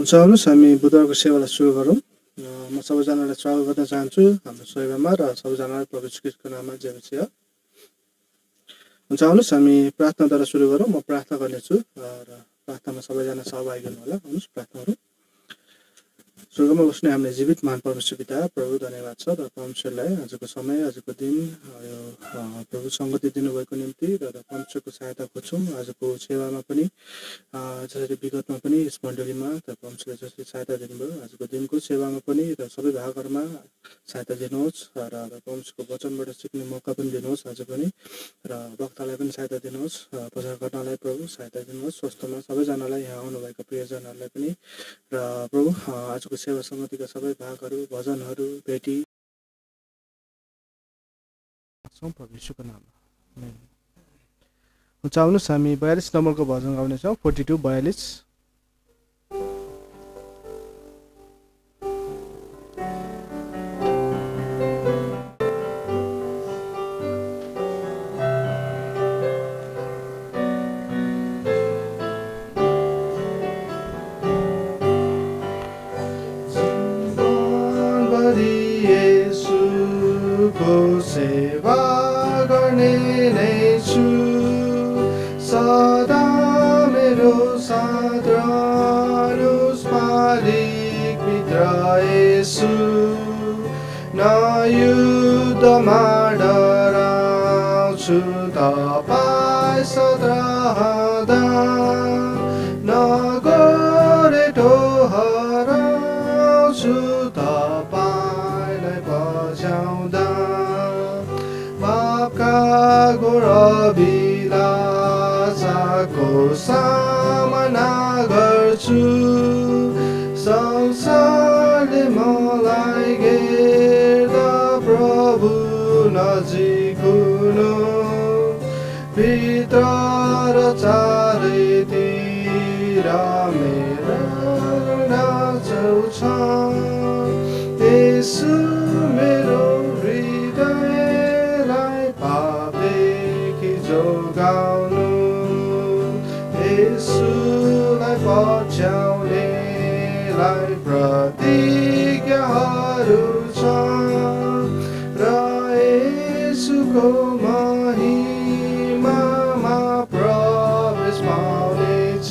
हुन्छ आउनुहोस् हामी बुधबारको सेवालाई सुरु गरौँ। म सबैजनालाई स्वागत गर्न चाहन्छु हाम्रो सेवामा र सबैजनालाई प्रभु यीशु ख्रीष्टको नाममा जय मसीह। हुन्छ आउनुहोस् हामी प्रार्थनाद्वारा सुरु गरौँ। म प्रार्थना गर्नेछु र प्रार्थनामा सबैजना सहभागी हुनु होला। आउनुहोस् प्रार्थना गरौँ। स्वर्गमा बस्ने हामीले जीवित महान परमेश्वर पिता प्रभु धन्यवाद छ र परमेश्वरलाई आजको समय आजको दिन यो प्रभु सङ्गति दिनुभएको निम्ति र परमेश्वरको सहायता खोज्छौँ। आजको सेवामा पनि जसरी विगतमा पनि यस मण्डलीमा परमेश्वरले जसरी सहायता दिनुभयो आजको दिनको सेवामा पनि र सबै भागहरूमा सहायता दिनुहोस् र परमेश्वरको वचनबाट सिक्ने मौका पनि दिनुहोस्। आज पनि र वक्तालाई पनि सहायता दिनुहोस्, प्रचार गर्नलाई प्रभु सहायता दिनुहोस्। स्वस्थमा सबैजनालाई यहाँ आउनुभएका प्रियजनहरूलाई पनि र प्रभु आजको सेवा समितिका सबै भागहरू भजनहरू भेटी प्रभु यीशुको नाममा आमेन। हुन्छ आउनुहोस् हामी 42 नम्बरको भजन गाउनेछौँ। 42 सेवा गर्ने नै छु, सदा मेरो साथ रहनुहोस् मालिक मित्र येशू। न युद्धमा डराउँछु तपाईँ साथ रहँदा, न गोरेटो हराउँछु तपाईँलाई बजाउँदा। पापका घोर अभिलाषाको सामना गर्छु, संसारले मलाई घेर्दा प्रभु नजिक हुनु। भित्र र चारैतिर मेरा नाचौ छ, येशू मेरो हृदयलाई पापदेखि जोगाउनु। येशूलाई पछ्याउनेलाई प्रतिज्ञाहरू छ र येशूको महिमामा प्रवेश पाउनेछ।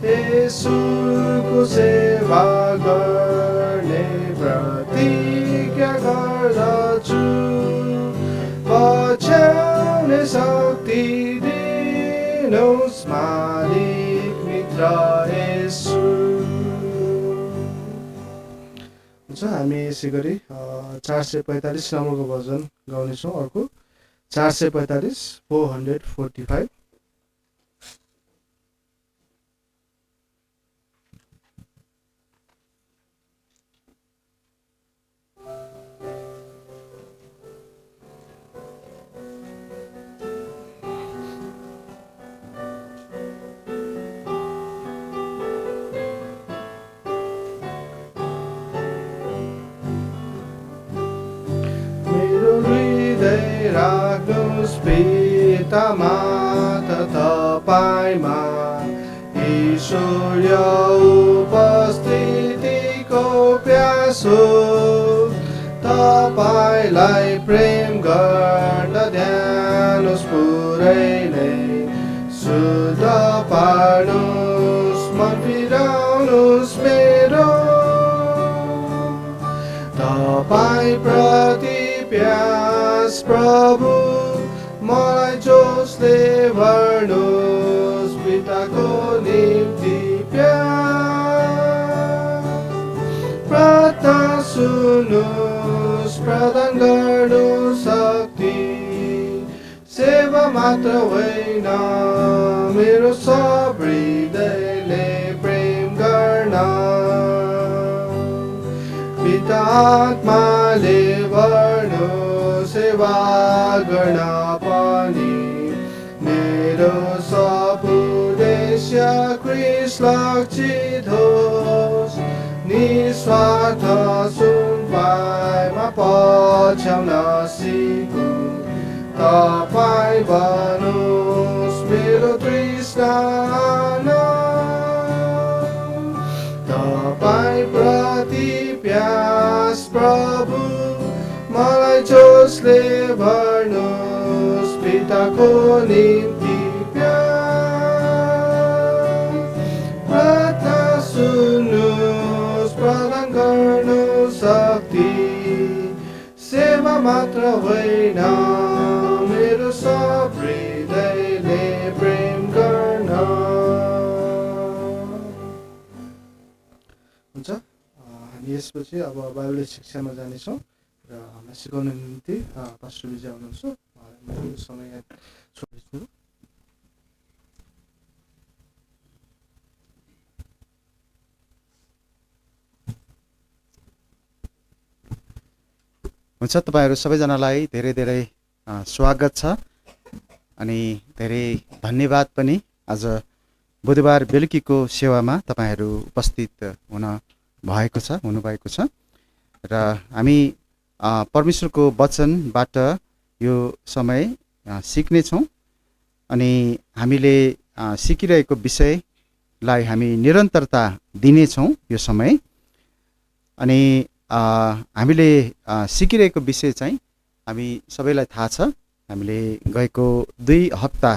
येशूको सेवा गर्ने प्रतिज्ञा गर्दछु, पछ्याउने शक्ति दिनुहोस् मालिक मित्र येशू। हुन्छ हामी यसै गरी 445 नम्बरको भजन गाउनेछौँ। अर्को 445 445 राख्नुहोस् पितामा तपाईँमा ईश्वरीय उपस्थितिको प्यासो। तपाईँलाई प्रेम गर्न ध्यानुहोस् पुरै नै शुद्ध पार्नुहोस्, मन फिराउनुहोस् मेरो। तपाईँ प्रति प्यास प्रभु मलाई जोसले भर्नुहोस्, पिताको निम्ति प्यास। प्रार्थना सुन्नुहोस्, प्रदान गर्नुहोस् शक्ति, सेवा मात्र होइन मेरो सब हृदयले प्रेम गर्न। पिता आत्माले भर्नु सेवा गर्न पनि मेरो सब उद्देश्य ख्रीष्ट लक्षित होस्। निस्वार्थ सुनपाइमा पछ्याउन सिकु, तपाईँ बनोस् मेरो तृष्णा। जसले भर्नुहोस् पिताको निम्ति प्यार प्रार्थना सुन्नुहोस् प्रदान गर्नु शक्ति सेवा मात्र होइन मेरो सब हृदयले प्रेम गर्न हुन्छ। हामी यसपछि अब बाइबल शिक्षामा जानेछौँ र हामीलाई सिकाउनको निम्ति पास्टर विजय हुनुहुन्छ। म यो समय छोड्छु। हुन्छ, तपाईँहरू सबैजनालाई धेरै धेरै स्वागत छ अनि धेरै धन्यवाद पनि। आज बुधबार बेलुकीको सेवामा तपाईँहरू उपस्थित हुनुभएको छ र हामी परमेश्वरको वचनबाट यो समय सिक्नेछौँ अनि हामीले सिकिरहेको विषयलाई हामी निरन्तरता दिनेछौँ यो समय। अनि हामीले सिकिरहेको विषय चाहिँ हामी सबैलाई थाहा छ, हामीले गएको 2 हप्ता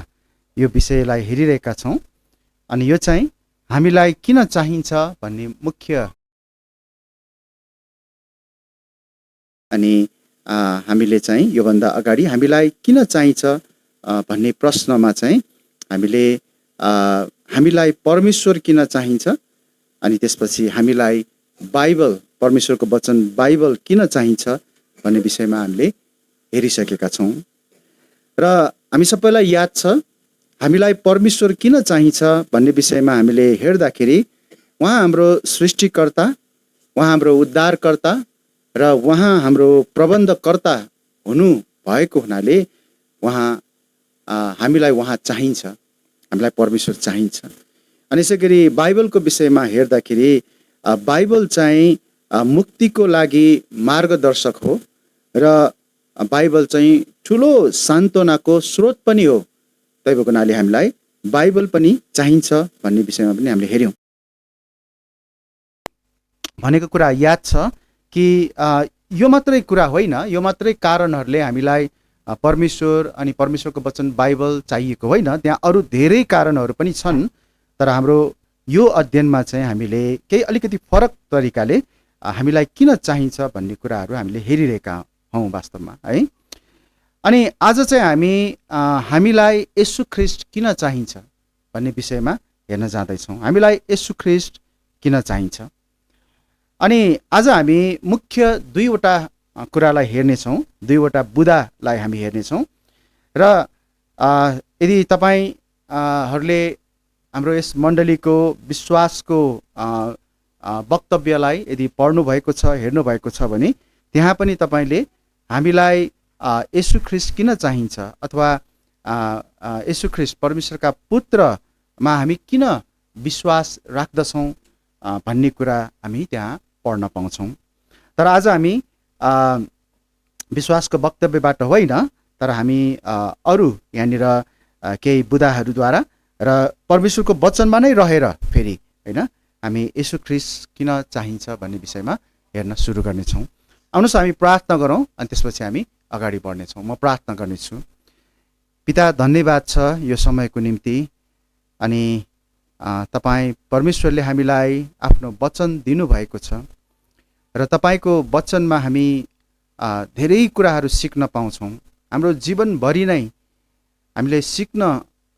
यो विषयलाई हेरिरहेका छौँ अनि यो चाहिँ हामीलाई किन चाहिन्छ भन्ने मुख्य अनि हामीले चाहिँ योभन्दा अगाडि हामीलाई किन चाहिन्छ भन्ने प्रश्नमा चाहिँ हामीलाई परमेश्वर किन चाहिन्छ अनि त्यसपछि हामीलाई बाइबल परमेश्वरको वचन बाइबल किन चाहिन्छ भन्ने विषयमा हामीले हेरिसकेका छौँ र हामी सबैलाई याद छ हामीलाई परमेश्वर किन चाहिन्छ भन्ने विषयमा हामीले हेर्दाखेरि उहाँ हाम्रो सृष्टिकर्ता, उहाँ हाम्रो उद्धारकर्ता र उहाँ हाम्रो प्रबन्धकर्ता हुनु भएको हुनाले हामीलाई उहाँ चाहिन्छ, हामीलाई परमेश्वर चाहिन्छ। अनि यसै गरी बाइबलको विषयमा हेर्दाखेरि बाइबल चाहिँ मुक्तिको लागि मार्गदर्शक हो र बाइबल चाहिँ ठुलो सान्त्वनाको स्रोत पनि हो। त्यही भएको हुनाले हामीलाई बाइबल पनि चाहिन्छ भन्ने विषयमा पनि हामीले हेऱ्यौँ। भनेको कुरा याद छ कि यो मात्रै कुरा होइन, यो मात्रै कारणहरूले हामीलाई परमेश्वर अनि परमेश्वरको वचन बाइबल चाहिएको होइन, त्यहाँ अरू धेरै कारणहरू पनि छन्। तर हाम्रो यो अध्ययनमा चाहिँ हामीले केही अलिकति फरक तरिकाले हामीलाई किन चाहिन्छ भन्ने कुराहरू हामीले हेरिरहेका हौँ वास्तवमा है। अनि आज चाहिँ हामीलाई येशू ख्रीष्ट किन चाहिन्छ भन्ने विषयमा हेर्न जाँदैछौँ। हामीलाई येशू ख्रीष्ट किन चाहिन्छ अनि आज हामी मुख्य 2वटा कुरालाई हेर्नेछौँ, 2वटा बुँदालाई हामी हेर्नेछौँ र यदि तपाईँहरूले हाम्रो यस मण्डलीको विश्वासको वक्तव्यलाई यदि पढ्नु भएको छ, हेर्नु भएको छ भने त्यहाँ पनि तपाईँले हामीलाई येशू ख्रीष्ट किन चाहिन्छ अथवा येशू ख्रीष्ट परमेश्वरका पुत्रमा हामी किन विश्वास राख्दछौँ भन्ने कुरा हामी त्यहाँ पढ्न पाउँछौँ। तर आज हामी विश्वासको वक्तव्यबाट होइन, तर हामी अरू यहाँनिर केही बुँदाहरूद्वारा र परमेश्वरको वचनमा नै रहेर फेरि होइन हामी येशू ख्रीष्ट किन चाहिन्छ भन्ने विषयमा हेर्न सुरु गर्नेछौँ। आउनुहोस् हामी प्रार्थना गरौँ अनि त्यसपछि हामी अगाडि बढ्नेछौँ। म प्रार्थना गर्नेछु। पिता, धन्यवाद छ यो समयको निम्ति अनि तपाईँ परमेश्वरले हामीलाई आफ्नो वचन दिनुभएको छ र तपाईँको वचनमा हामी धेरै कुराहरू सिक्न पाउँछौँ। हाम्रो जीवनभरि नै हामीले सिक्न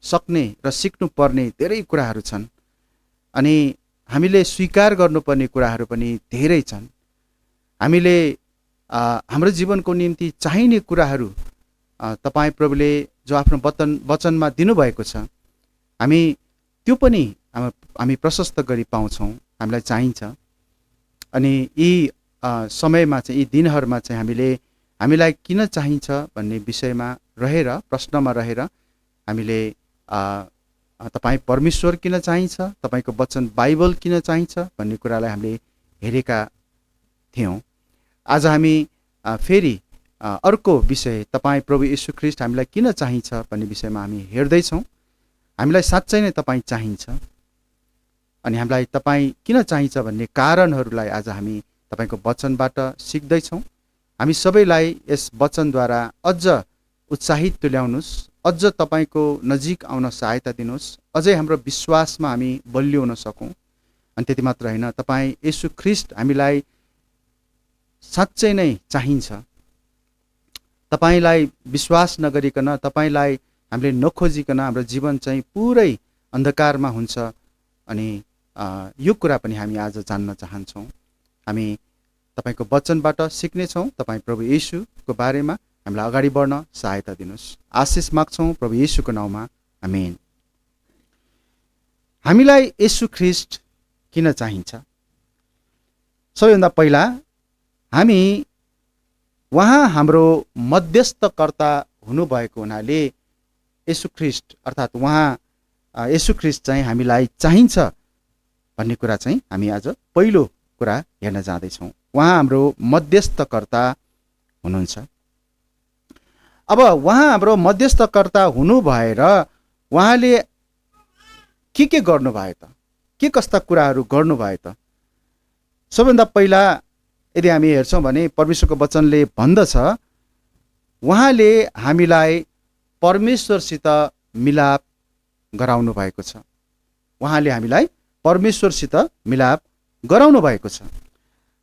सक्ने र सिक्नुपर्ने धेरै कुराहरू छन् अनि हामीले स्वीकार गर्नुपर्ने कुराहरू पनि धेरै छन्। हामीले हाम्रो जीवनको निम्ति चाहिने कुराहरू तपाईँ प्रभुले जो आफ्नो वचनमा दिनुभएको छ हामी त्यो पनि हामी प्रशस्त गरी पाउँछौँ, हामीलाई चाहिन्छ। अनि यी समयमा चाहिँ, यी दिनहरूमा चाहिँ हामीलाई किन चाहिन्छ भन्ने विषयमा रहेर, प्रश्नमा रहेर हामीले तपाईँ परमेश्वर किन चाहिन्छ, तपाईँको वचन बाइबल किन चाहिन्छ भन्ने कुरालाई हामीले हेरेका थियौँ। आज हामी फेरि अर्को विषय तपाईँ प्रभु येशू ख्रीष्ट हामीलाई किन चाहिन्छ भन्ने विषयमा हामी हेर्दैछौँ। हामीलाई साँच्चै नै तपाईँ चाहिन्छ अनि हामीलाई तपाईँ किन चाहिन्छ भन्ने कारणहरूलाई आज हामी तपाईँको वचनबाट सिक्दैछौँ हामी सबैलाई यस वचनद्वारा अझ उत्साहित तुल्याउनुहोस्, अझ तपाईँको नजिक आउन सहायता दिनुहोस्, अझै हाम्रो विश्वासमा हामी बलियो हुन सकौँ। अनि त्यति मात्र होइन, तपाईँ येशू ख्रीष्ट हामीलाई साँच्चै नै चाहिन्छ। तपाईँलाई विश्वास नगरिकन, तपाईँलाई हामीले नखोजिकन हाम्रो जीवन चाहिँ पुरै अन्धकारमा हुन्छ। अनि यो कुरा पनि हामी आज जान्न चाहन्छौँ। हामी तपाईँको वचनबाट सिक्नेछौँ। तपाईँ प्रभु येशूको बारेमा हामीलाई अगाडि बढ्न सहायता दिनुहोस्। आशिष माग्छौँ प्रभु येशूको नाउँमा, आमेन। हामीलाई येशू ख्रीष्ट किन चाहिन्छ? सबैभन्दा पहिला हामी उहाँ हाम्रो मध्यस्थकर्ता हुनुभएको हुनाले येशू ख्रीष्ट अर्थात् उहाँ येशू ख्रीष्ट चाहिँ हामीलाई चाहिन्छ भन्ने कुरा चाहिँ हामी आज पहिलो कुरा हेर्न जाँदैछौँ। उहाँ हाम्रो मध्यस्थकर्ता हुनुहुन्छ। अब उहाँ हाम्रो मध्यस्थकर्ता हुनु भएर उहाँले के गर्नुभयो त? के कस्ता कुराहरू गर्नुभयो त? सबभन्दा पहिला यदि हामी हेर्छौँ भने परमेश्वरको वचनले भन्दछ उहाँले हामीलाई परमेश्वरसित मिलाप गराउनु भएको छ। उहाँले हामीलाई परमेश्वरसित मिलाप गराउनु भएको छ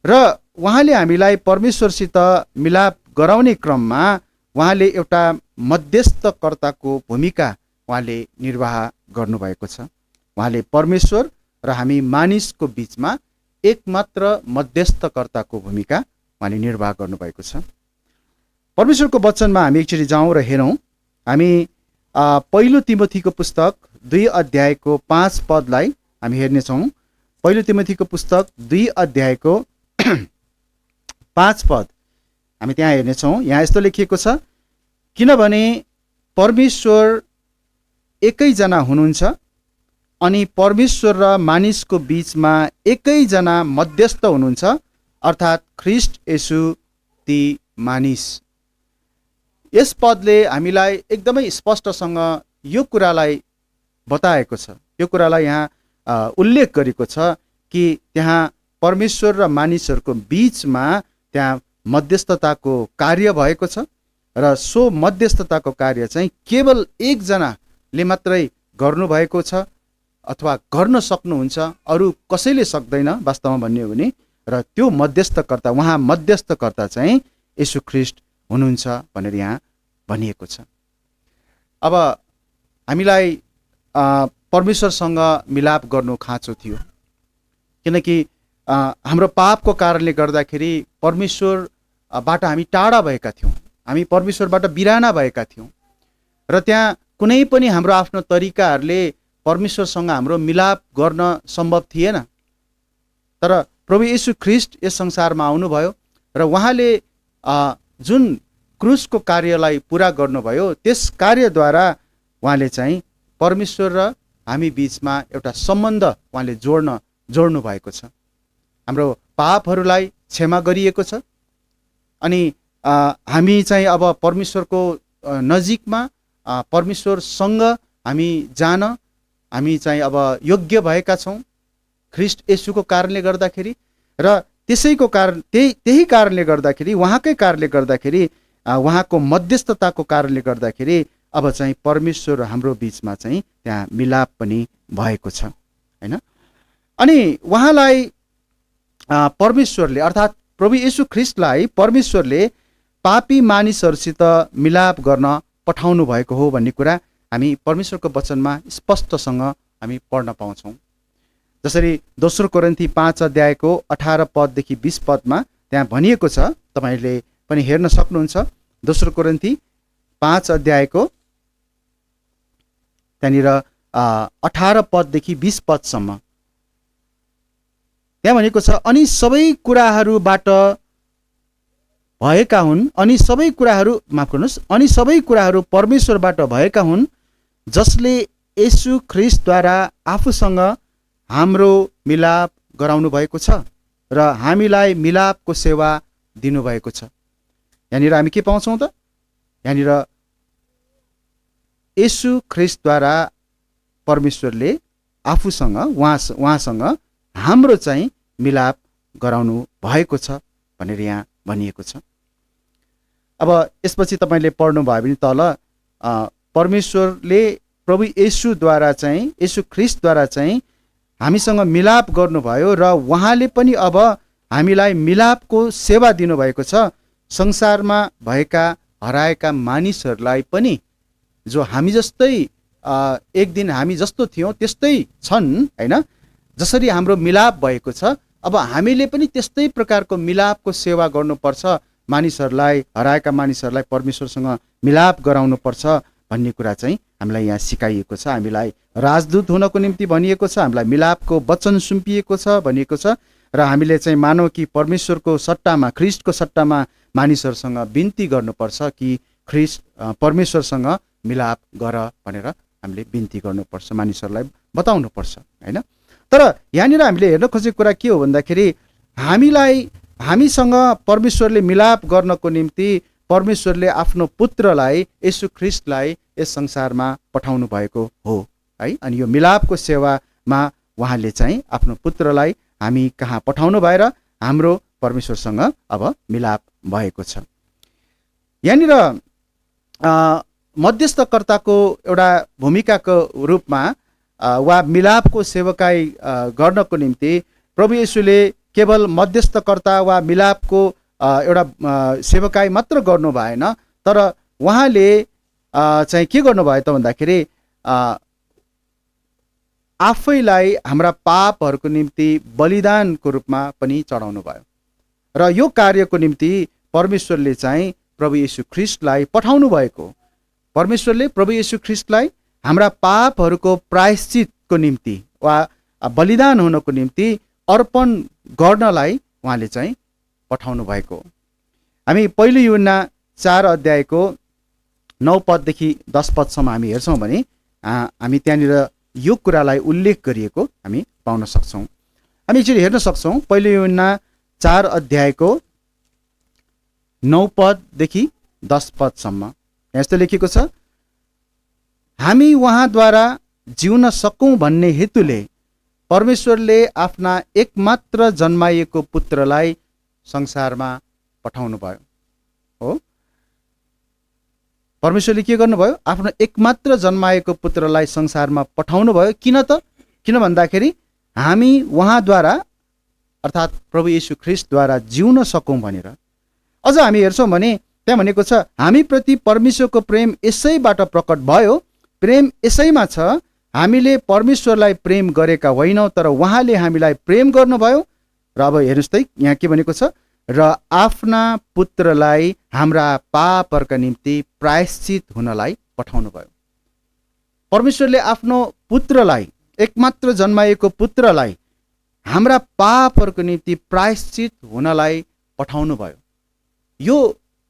र उहाँले हामीलाई परमेश्वरसित मिलाप गराउने क्रममा उहाँले एउटा मध्यस्थकर्ताको भूमिका उहाँले निर्वाह गर्नुभएको छ। उहाँले परमेश्वर र हामी मानिसको बिचमा एकमात्र मध्यस्थकर्ताको भूमिका उहाँले निर्वाह गर्नुभएको छ। परमेश्वरको वचनमा हामी एकचोटि जाउँ र हेरौँ। हामी पहिलो तिमोथीको पुस्तक 2 अध्यायको 5 पदलाई हामी हेर्नेछौँ। पहिलो तिमोथीको पुस्तक 2 अध्यायको 5 पद हामी त्यहाँ हेर्नेछौँ। यहाँ यस्तो लेखिएको छ, किनभने परमेश्वर एकैजना हुनुहुन्छ अनि परमेश्वर र मानिसको बिचमा एकैजना मध्यस्थ हुनुहुन्छ, अर्थात् ख्रीष्ट येशू ती मानिस। यस पदले हामीलाई एकदमै स्पष्टसँग यो कुरालाई बताएको छ, यो कुरालाई यहाँ उल्लेख गरेको छ कि त्यहाँ परमेश्वर र मानिसहरूको बिचमा त्यहाँ मध्यस्थताको कार्य भएको छ र सो मध्यस्थताको कार्य चाहिँ केवल एकजनाले मात्रै गर्नुभएको छ अथवा गर्न सक्नुहुन्छ, अरू कसैले सक्दैन वास्तवमा भन्ने हो भने। र त्यो मध्यस्थकर्ता, उहाँ मध्यस्थकर्ता चाहिँ येशू ख्रीष्ट हुनुहुन्छ भनेर यहाँ भनिएको छ। अब हामीलाई परमेश्वरसँग मिलाप गर्नु खाँचो थियो, किनकि हाम्रो पापको कारणले गर्दाखेरि परमेश्वरबाट हामी टाढा भएका थियौँ, हामी परमेश्वरबाट बिराना भएका थियौँ र त्यहाँ कुनै पनि हाम्रो आफ्नो तरिकाहरूले परमेश्वरसँग हाम्रो मिलाप गर्न सम्भव थिएन। तर प्रभु येशू ख्रीष्ट यस संसारमा आउनुभयो र उहाँले जुन क्रुसको कार्यलाई पुरा गर्नुभयो त्यस कार्यद्वारा उहाँले चाहिँ परमेश्वर र हामी बिचमा एउटा सम्बन्ध उहाँले जोड्नु भएको छ। हाम्रो पापहरूलाई क्षमा गरिएको छ अनि हामी चाहिँ अब परमेश्वरको नजिकमा परमेश्वरसँग हामी जान हामी चाहिँ अब योग्य भएका छौँ ख्रीष्ट येशूको कारणले गर्दाखेरि। र त्यसैको कारण त्यही कारणले गर्दाखेरि, उहाँकै कारणले गर्दाखेरि, उहाँको मध्यस्थताको कारणले गर्दाखेरि अब चाहिँ परमेश्वर र हाम्रो बिचमा चाहिँ त्यहाँ मिलाप पनि भएको छ, हैन? अनि उहाँलाई परमेश्वरले अर्थात् प्रभु येशू ख्रीष्टलाई परमेश्वरले पापी मानिसहरूसित मिलाप गर्न पठाउनु भएको हो भन्ने कुरा हामी परमेश्वरको वचनमा स्पष्टसँग हामी पढ्न पाउँछौँ। जसरी दोस्रो कोरिन्थी 5 अध्यायको 18 पददेखि 20 पदमा त्यहाँ भनिएको छ, तपाईँले पनि हेर्न सक्नुहुन्छ। दोस्रो कोरिन्थी 5 अध्यायको त्यहाँनिर 18 पददेखि 20 पदसम्म त्यहाँ भनेको छ, अनि सबै कुराहरूबाट भएका हुन्, अनि सबै कुराहरू माफ गर्नुहोस्, अनि सबै कुराहरू परमेश्वरबाट भएका हुन्, जसले येशू ख्रीष्टद्वारा आफूसँग हाम्रो मिलाप गराउनु भएको छ र हामीलाई मिलापको सेवा दिनुभएको छ। यहाँनिर हामी के पाउँछौँ त? यहाँनिर येशू ख्रीष्टद्वारा परमेश्वरले आफूसँग उहाँसँग हाम्रो चाहिँ मिलाप गराउनु भएको छ भनेर यहाँ भनिएको छ। अब यसपछि तपाईँले पढ्नुभयो भने तल परमेश्वरले प्रभु येशूद्वारा चाहिँ येशू ख्रिस्टद्वारा चाहिँ हामीसँग मिलाप गर्नुभयो र उहाँले पनि अब हामीलाई मिलापको सेवा दिनुभएको छ। संसारमा भएका हराएका मानिसहरूलाई पनि जो हामी जस्तै एक दिन हामी जस्तो थियौँ त्यस्तै छन् हैन, जसरी हाम्रो मिलाप भएको छ अब हामीले पनि त्यस्तै प्रकारको मिलापको सेवा गर्नुपर्छ, मानिसहरूलाई हराएका मानिसहरूलाई परमेश्वरसँग मिलाप गराउनुपर्छ भन्ने कुरा चाहिँ हामीलाई यहाँ सिकाइएको छ। हामीलाई राजदूत हुनको निम्ति भनिएको छ, हामीलाई मिलापको वचन सुम्पिएको छ भनिएको छ र हामीले चाहिँ मानव कि परमेश्वरको सट्टामा ख्रिस्टको सट्टामा मानिसहरूसँग बिन्ती गर्नुपर्छ कि ख्रिस्ट परमेश्वरसँग मिलाप गर भनेर हामीले बिन्ती गर्नुपर्छ, मानिसहरूलाई बताउनुपर्छ हैन। तर यहाँनिर हामीले हेर्न खोजेको कुरा के हो भन्दाखेरि हामीसँग परमेश्वरले मिलाप गर्नको निम्ति परमेश्वरले आफ्नो पुत्रलाई येशू ख्रिस्टलाई यस संसारमा पठाउनु भएको हो है। अनि यो मिलापको सेवामा उहाँले चाहिँ आफ्नो पुत्रलाई हामी कहाँ पठाउनु भएर हाम्रो परमेश्वरसँग अब मिलाप भएको छ। यहाँनिर मध्यस्थकर्ताको एउटा भूमिकाको रूपमा वा मिलापको सेवकाई गर्नको निम्ति प्रभु येशूले केवल मध्यस्थकर्ता वा मिलापको एउटा सेवकाई मात्र गर्नु भएन, तर उहाँले चाहिँ के गर्नुभयो त भन्दाखेरि आफैलाई हाम्रा पापहरूको निम्ति बलिदानको रूपमा पनि चढाउनु भयो र यो कार्यको निम्ति परमेश्वरले चाहिँ प्रभु येशू ख्रिस्टलाई पठाउनु भएको। परमेश्वरले प्रभु येशू ख्रिस्टलाई हाम्रा पापहरूको प्रायश्चितको निम्ति वा बलिदान हुनको निम्ति अर्पण गर्नलाई उहाँले चाहिँ पठाउनु भएको। हामी पहिलो यूहन्ना 4 अध्यायको 9 पददेखि 10 पदसम्म हामी हेर्छौँ भने हामी त्यहाँनिर यो कुरालाई उल्लेख गरिएको हामी पाउन सक्छौँ। हामी एकचोटि हेर्न सक्छौँ पहिलो यूहन्ना 4 अध्यायको 9 पददेखि 10 पदसम्म यस्तो लेखेको छ, हामी उहाँद्वारा जिउन सकौँ भन्ने हेतुले परमेश्वरले आफ्ना एकमात्र जन्माइएको पुत्रलाई संसारमा पठाउनु भयो हो। परमेश्वरले के गर्नुभयो? आफ्नो एकमात्र जन्माएको पुत्रलाई संसारमा पठाउनु भयो। किन त? किन भन्दाखेरि हामी उहाँद्वारा अर्थात् प्रभु येशू ख्रिस्टद्वारा जिउन सकौँ भनेर। अझ हामी हेर्छौँ भने त्यहाँ भनेको छ हामी प्रति परमेश्वरको प्रेम यसैबाट प्रकट भयो, प्रेम यसैमा छ हामीले परमेश्वरलाई प्रेम गरेका होइनौँ तर उहाँले हामीलाई प्रेम गर्नुभयो। र अब हेर्नुहोस् त यहाँ के भनेको छ, र आफ्ना पुत्रलाई हाम्रा पापहरूका निम्ति प्रायश्चित हुनलाई पठाउनु भयो। परमेश्वरले आफ्नो पुत्रलाई एकमात्र जन्माएको पुत्रलाई हाम्रा पापहरूको निम्ति प्रायश्चित हुनलाई पठाउनु भयो। यो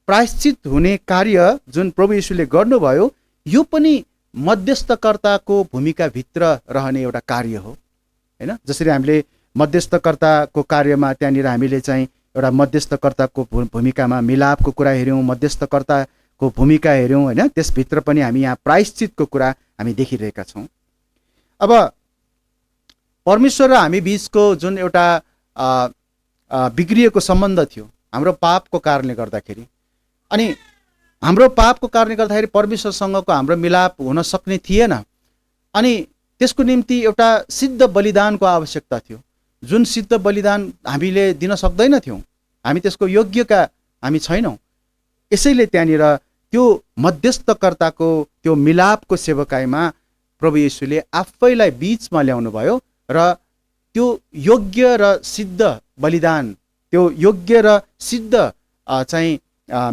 प्रायश्चित हुने कार्य जुन प्रभु येशूले गर्नुभयो यो पनि मध्यस्थकर्ताको भूमिकाभित्र रहने एउटा कार्य हो हैन। जसरी हामीले मध्यस्थकर्ताको कार्यमा त्यहाँनिर हामीले चाहिँ एउटा मध्यस्थकर्ताको भूमिकामा मिलापको कुरा हेऱ्यौँ, मध्यस्थकर्ताको भूमिका हेऱ्यौँ हैन, त्यसभित्र पनि हामी यहाँ प्रायश्चितको कुरा हामी देखिरहेका छौँ। अब परमेश्वर र हामी बिचको जुन एउटा बिग्रिएको सम्बन्ध थियो हाम्रो पापको कारणले गर्दाखेरि, अनि हाम्रो पापको कारणले गर्दाखेरि परमेश्वरसँगको हाम्रो मिलाप हुन सक्ने थिएन। अनि त्यसको निम्ति एउटा सिद्ध बलिदानको आवश्यकता थियो, जुन सिद्ध बलिदान हामीले दिन सक्दैनथ्यौँ, हामी त्यसको योग्यका हामी छैनौँ। यसैले त्यहाँनिर त्यो मध्यस्थकर्ताको त्यो मिलापको सेवकाईमा प्रभु येशूले आफैलाई बिचमा ल्याउनु भयो र त्यो योग्य र सिद्ध बलिदान, त्यो योग्य र सिद्ध चाहिँ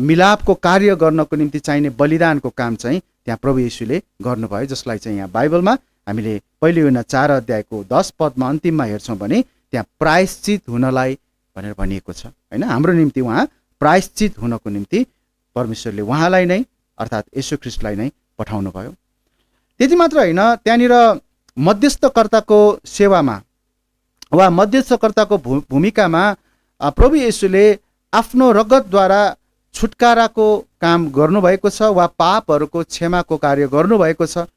मिलापको कार्य गर्नको निम्ति चाहिने बलिदानको काम चाहिँ त्यहाँ प्रभु येशूले गर्नुभयो, जसलाई चाहिँ यहाँ बाइबलमा हामीले पहिलो यूहन्ना 4 अध्यायको 10 पदमा अन्तिममा हेर्छौँ भने त्यहाँ प्रायश्चित हुनलाई भनेर भनिएको छ हैन। हाम्रो निम्ति उहाँ प्रायश्चित हुनको निम्ति परमेश्वरले उहाँलाई नै अर्थात् येशू ख्रिस्टलाई नै पठाउनु भयो। त्यति मात्र होइन, त्यहाँनिर मध्यस्थकर्ताको सेवामा वा मध्यस्थकर्ताको भूमिकामा प्रभु येशूले आफ्नो रगतद्वारा छुटकाराको काम गर्नुभएको छ वा पापहरूको क्षमाको कार्य गर्नुभएको छ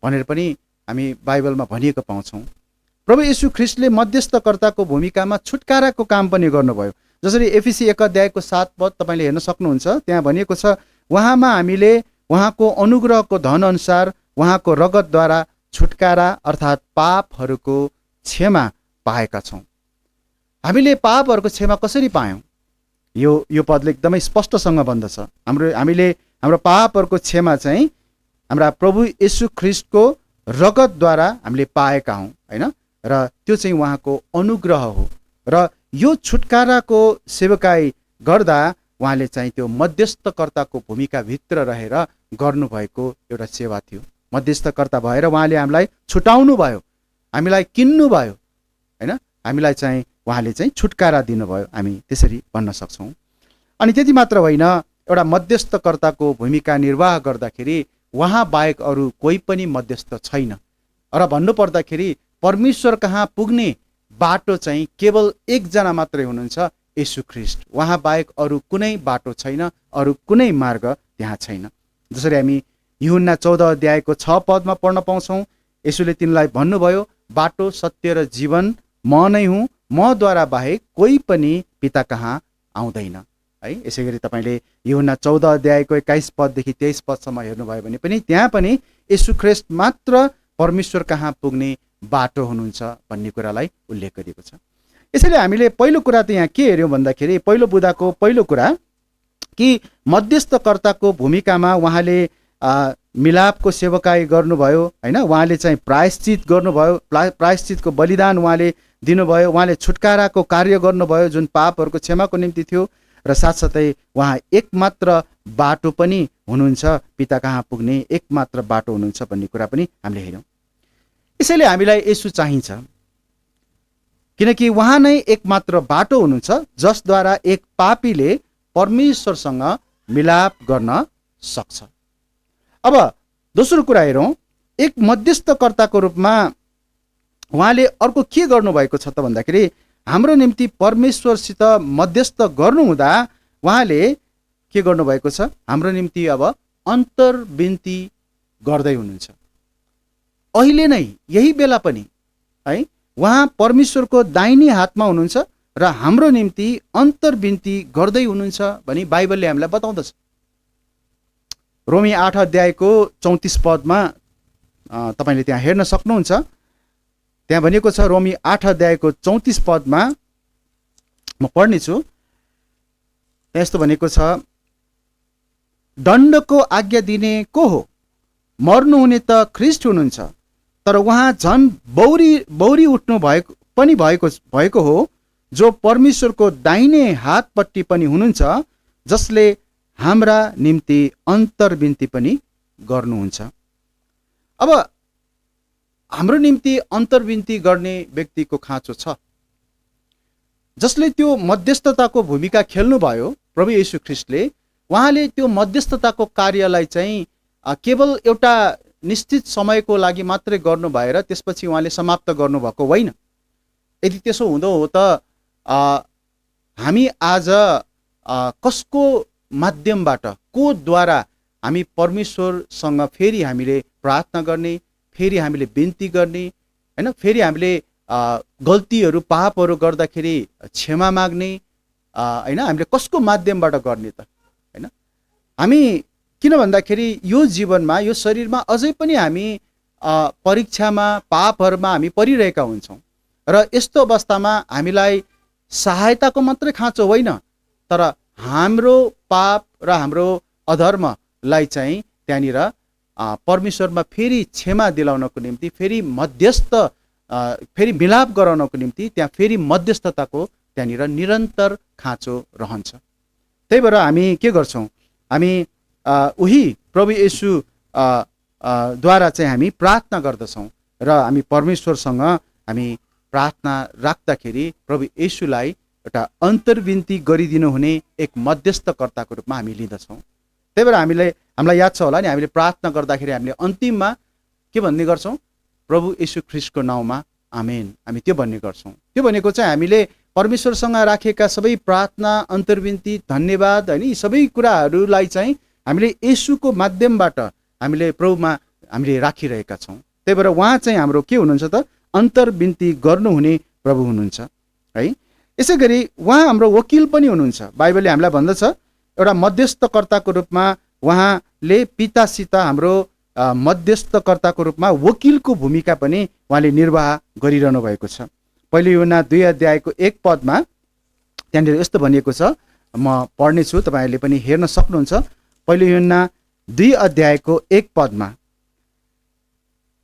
भनेर पनि हामी बाइबलमा भनिएको पाउँछौँ। प्रभु येशू ख्रिस्टले मध्यस्थकर्ताको भूमिकामा छुटकाराको काम पनि गर्नुभयो। जसरी एफिसी 1 अध्यायको 7 पद तपाईँले हेर्न सक्नुहुन्छ। त्यहाँ भनिएको छ, उहाँमा हामीले उहाँको अनुग्रहको धन अनुसार उहाँको रगतद्वारा छुटकारा अर्थात् पापहरूको क्षमा पाएका छौँ। हामीले पापहरूको क्षमा कसरी पायौँ? यो पदले एकदमै स्पष्टसँग भन्दछ। हामीले हाम्रो पापहरूको क्षमा चाहिँ हाम्रा प्रभु येशू ख्रिस्टको रगतद्वारा हामीले पाएका हौँ, होइन? र त्यो चाहिँ उहाँको अनुग्रह हो। र यो छुटकाराको सेवकाई गर्दा उहाँले चाहिँ त्यो मध्यस्थकर्ताको भूमिकाभित्र रहेर गर्नुभएको एउटा सेवा थियो। मध्यस्थकर्ता भएर उहाँले हामीलाई छुटाउनु भयो, हामीलाई किन्नु भयो, होइन? हामीलाई चाहिँ उहाँले चाहिँ छुटकारा दिनुभयो, हामी त्यसरी भन्न सक्छौँ। अनि त्यति मात्र होइन, एउटा मध्यस्थकर्ताको भूमिका निर्वाह गर्दाखेरि उहाँ बाहेक अरू कोही पनि मध्यस्थ छैन। र भन्नुपर्दाखेरि परमेश्वर कहाँ पुग्ने बाटो चाहिँ केवल एकजना मात्रै हुनुहुन्छ, येशू ख्रिस्ट। उहाँ बाहेक अरू कुनै बाटो छैन, अरू कुनै मार्ग त्यहाँ छैन। जसरी हामी यूहन्ना 14 अध्यायको 6 पदमा पढ्न पाउँछौँ, येशूले तिनलाई भन्नुभयो, बाटो सत्य र जीवन म नै हुँ, मद्वारा बाहेक कोही पनि पिता कहाँ आउँदैन, है? यसै गरी तपाईँले यूहन्ना 14 अध्यायको 21 पददेखि 23 पदसम्म हेर्नुभयो भने पनि त्यहाँ पनि येशू ख्रिस्ट मात्र परमेश्वर कहाँ पुग्ने बाटो हुनुहुन्छ भन्ने कुरालाई उल्लेख गरिएको छ। यसैले हामीले पहिलो कुरा त यहाँ के हेऱ्यौँ भन्दाखेरि, पहिलो बुँदाको पहिलो कुरा कि मध्यस्थकर्ताको भूमिकामा उहाँले मिलापको सेवकाई गर्नुभयो, होइन? उहाँले चाहिँ प्रायश्चित गर्नुभयो, प्रायश्चितको बलिदान उहाँले दिनुभयो, उहाँले छुटकाराको कार्य गर्नुभयो जुन पापहरूको क्षमाको निम्ति थियो। र साथसाथै उहाँ एकमात्र बाटो पनि हुनुहुन्छ, पिता कहाँ पुग्ने एकमात्र बाटो हुनुहुन्छ भन्ने कुरा पनि हामीले हेऱ्यौँ। यसैले हामीलाई येशू चाहिन्छ, किनकि उहाँ नै एकमात्र बाटो हुनुहुन्छ जसद्वारा एक पापीले परमेश्वरसँग मिलाप गर्न सक्छ। अब दोस्रो कुरा हेरौँ, एक मध्यस्थकर्ताको रूपमा उहाँले अर्को के गर्नुभएको छ त भन्दाखेरि, हाम्रो निम्ति परमेश्वरसित मध्यस्थ गर्नुहुँदा उहाँले के गर्नुभएको छ? हाम्रो निम्ति अब अन्तर्विन्ती गर्दै हुनुहुन्छ। अहिले नै यही बेला पनि, है, उहाँ परमेश्वरको दाहिने हातमा हुनुहुन्छ र हाम्रो निम्ति अन्तर्विन्ती गर्दै हुनुहुन्छ भनी बाइबलले हामीलाई बताउँदछ। रोमी 8 अध्यायको 34 पदमा तपाईँले त्यहाँ हेर्न सक्नुहुन्छ। त्यहाँ भनेको छ, रोमी 8 अध्यायको 34 पदमा म पढ्नेछु। यस्तो भनेको छ, दण्डको आज्ञा दिने को हो? मर्नुहुने त ख्रिस्ट हुनुहुन्छ, तर उहाँ झन् बौरी उठ्नु भएको हो, जो परमेश्वरको दाहिने हातपट्टि पनि हुनुहुन्छ, जसले हाम्रा निम्ति अन्तर्विन्ती पनि गर्नुहुन्छ। अब हाम्रो निम्ति अन्तर्विन्ती गर्ने व्यक्तिको खाँचो छ, जसले त्यो मध्यस्थताको भूमिका खेल्नुभयो, प्रभु येशू ख्रिस्टले। उहाँले त्यो मध्यस्थताको कार्यलाई चाहिँ केवल एउटा निश्चित समयको लागि मात्रै गर्नु भएर त्यसपछि उहाँले समाप्त गर्नुभएको होइन। यदि त्यसो हुँदो हो त हामी आज कसको माध्यमबाट, को द्वारा हामी परमेश्वरसँग फेरि हामीले प्रार्थना गर्ने, फेरि हामीले बिन्ती गर्ने, होइन? फेरि हामीले गल्तीहरू पापहरू गर्दाखेरि क्षमा माग्ने, होइन? हामीले कसको माध्यमबाट गर्ने त, होइन? हामी किन भन्दाखेरि यो जीवनमा, यो शरीरमा अझै पनि हामी परीक्षामा, पापहरूमा हामी परिरहेका हुन्छौँ। र यस्तो अवस्थामा हामीलाई सहायताको मात्रै खाँचो होइन, तर हाम्रो पाप र हाम्रो अधर्मलाई चाहिँ त्यहाँनिर परमेश्वरमा फेरि क्षमा दिलाउनको निम्ति, फेरि मध्यस्थ, फेरि मिलाप गराउनको निम्ति त्यहाँ फेरि मध्यस्थताको त्यहाँनिर निरन्तर खाँचो रहन्छ। त्यही भएर हामी के गर्छौँ? हामी उही प्रभु येशू द्वारा चाहिँ हामी प्रार्थना गर्दछौँ र हामी परमेश्वरसँग हामी प्रार्थना राख्दाखेरि प्रभु येशूलाई एउटा अन्तर्विन्ती गरिदिनु हुने एक मध्यस्थकर्ताको रूपमा हामी लिँदछौँ। त्यही भएर हामीलाई याद छ होला नि, हामीले प्रार्थना गर्दाखेरि हामीले अन्तिममा के भन्ने गर्छौँ? प्रभु येशू ख्रिस्टको नाउँमा आमेन, हामी त्यो भन्ने गर्छौँ। त्यो भनेको चाहिँ हामीले परमेश्वरसँग राखेका सबै प्रार्थना, अन्तर्विन्ती, धन्यवाद, होइन, यी सबै कुराहरूलाई चाहिँ हामीले येशूको माध्यमबाट हामीले प्रभुमा हामीले राखिरहेका छौँ। त्यही भएर उहाँ चाहिँ हाम्रो के हुनुहुन्छ त? अन्तर्विन्ती गर्नुहुने प्रभु हुनुहुन्छ, है। यसै गरी उहाँ हाम्रो वकिल पनि हुनुहुन्छ। बाइबलले हामीलाई भन्दछ एउटा मध्यस्थकर्ताको रूपमा उहाँले पितासित हाम्रो मध्यस्थकर्ताको रूपमा वकिलको भूमिका पनि उहाँले निर्वाह गरिरहनु भएको छ। पहिलो यूहन्ना 2 अध्यायको 1 पदमा त्यहाँनिर यस्तो भनिएको छ, म पढ्नेछु, तपाईँहरूले पनि हेर्न सक्नुहुन्छ। पहिलो यूहन्ना 2 अध्यायको 1 पदमा,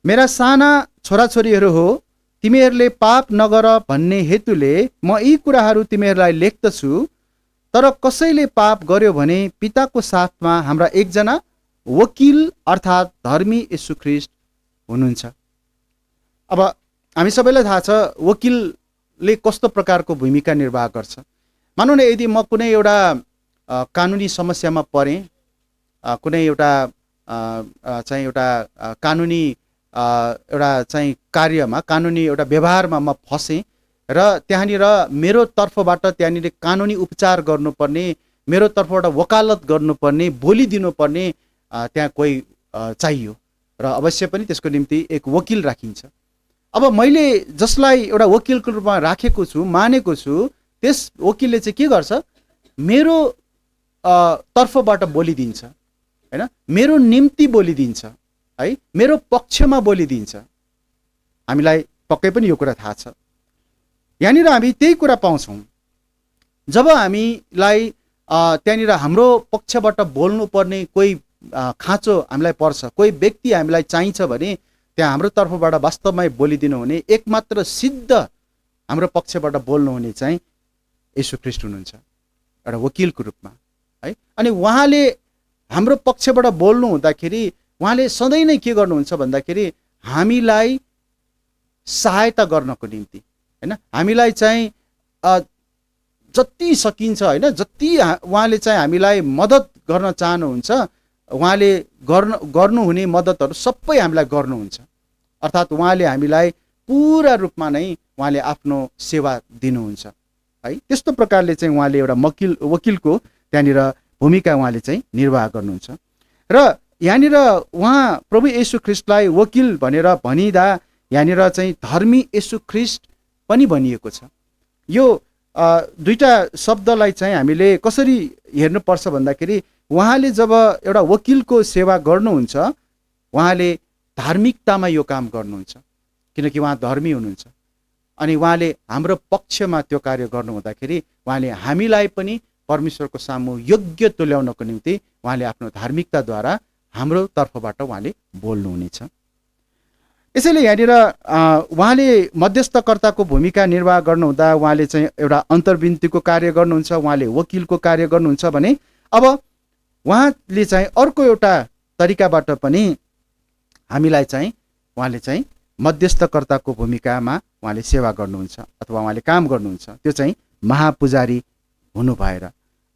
मेरा साना छोराछोरीहरू हो, तिमीहरूले पाप नगर भन्ने हेतुले म यी कुराहरू तिमीहरूलाई लेख्दछु। तर कसैले पाप गर्यो भने पिताको साथमा हाम्रा एकजना वकिल अर्थात् धर्मी येशू ख्रीष्ट हुनुहुन्छ। अब हामी सबैलाई थाहा छ वकिलले कस्तो प्रकारको भूमिका निर्वाह गर्छ। मानौँ न यदि म कुनै एउटा कानुनी समस्यामा परेँ, कुनै एउटा चाहिँ एउटा कानुनी एउटा चाहिँ कार्यमा, कानुनी एउटा व्यवहारमा म फसेँ र त्यहाँनिर मेरो तर्फबाट त्यहाँनिर कानुनी उपचार गर्नुपर्ने, मेरो तर्फबाट वकालत गर्नुपर्ने, बोलिदिनुपर्ने त्यहाँ कोही चाहियो र अवश्य पनि त्यसको निम्ति एक वकिल राखिन्छ। अब मैले जसलाई एउटा वकिलको रूपमा राखेको छु, मानेको छु, त्यस वकिलले चाहिँ के गर्छ, मेरो तर्फबाट बोलिदिन्छ, हैन, मेरो निम्ति बोलिदिन्छ, है, मेरो पक्षमा बोलिदिन्छ। हामीलाई पक्कै पनि यो कुरा थाहा छ। यहाँनिर हामी त्यही कुरा पाउँछौँ। जब हामीलाई त्यहाँनिर हाम्रो पक्षबाट बोल्नुपर्ने कोही खाँचो हामीलाई पर्छ, कोही व्यक्ति हामीलाई चाहिन्छ भने त्यहाँ हाम्रो तर्फबाट वास्तवमै बोलिदिनु हुने एकमात्र सिद्ध हाम्रो पक्षबाट बोल्नुहुने चाहिँ येशू ख्रीष्ट हुनुहुन्छ एउटा वकिलको रूपमा, है। अनि उहाँले हाम्रो पक्षबाट बोल्नु हुँदाखेरि उहाँले सधैँ नै के गर्नुहुन्छ भन्दाखेरि हामीलाई सहायता गर्नको निम्ति, हैन, हामीलाई चाहिँ जति सकिन्छ, हैन, जति उहाँले चाहिँ हामीलाई मद्दत गर्न चाहनुहुन्छ, उहाँले गर्नुहुने मद्दतहरू सबै हामीलाई गर्नुहुन्छ। अर्थात् उहाँले हामीलाई पुरा रूपमा नै उहाँले आफ्नो सेवा दिनुहुन्छ, है। त्यस्तो प्रकारले चाहिँ उहाँले एउटा वकिलको त्यहाँनिर भूमिका उहाँले चाहिँ निर्वाह गर्नुहुन्छ। र यहाँनिर उहाँ प्रभु येशू ख्रीष्टलाई वकिल भनेर भनिँदा यहाँनिर चाहिँ धर्मी येशू ख्रीष्ट पनि भनिएको छ। यो दुईटा शब्दलाई चाहिँ हामीले कसरी हेर्नुपर्छ भन्दाखेरि उहाँले जब एउटा वकिलको सेवा गर्नुहुन्छ, उहाँले धार्मिकतामा यो काम गर्नुहुन्छ, किनकि उहाँ धर्मी हुनुहुन्छ। अनि उहाँले हाम्रो पक्षमा त्यो कार्य गर्नु हुँदाखेरि उहाँले हामीलाई पनि परमेश्वरको सामु योग्य तुल्याउनको निम्ति उहाँले आफ्नो धार्मिकताद्वारा हाम्रो तर्फबाट उहाँले बोल्नुहुनेछ। यसैले यहाँनिर उहाँले मध्यस्थकर्ताको भूमिका निर्वाह गर्नुहुँदा उहाँले चाहिँ एउटा अन्तर्विन्तीको कार्य गर्नुहुन्छ, उहाँले वकिलको कार्य गर्नुहुन्छ भने अब उहाँले चाहिँ अर्को एउटा तरिकाबाट पनि हामीलाई चाहिँ उहाँले चाहिँ मध्यस्थकर्ताको भूमिकामा उहाँले सेवा गर्नुहुन्छ अथवा उहाँले काम गर्नुहुन्छ। त्यो चाहिँ महापुजारी हुनु भएर,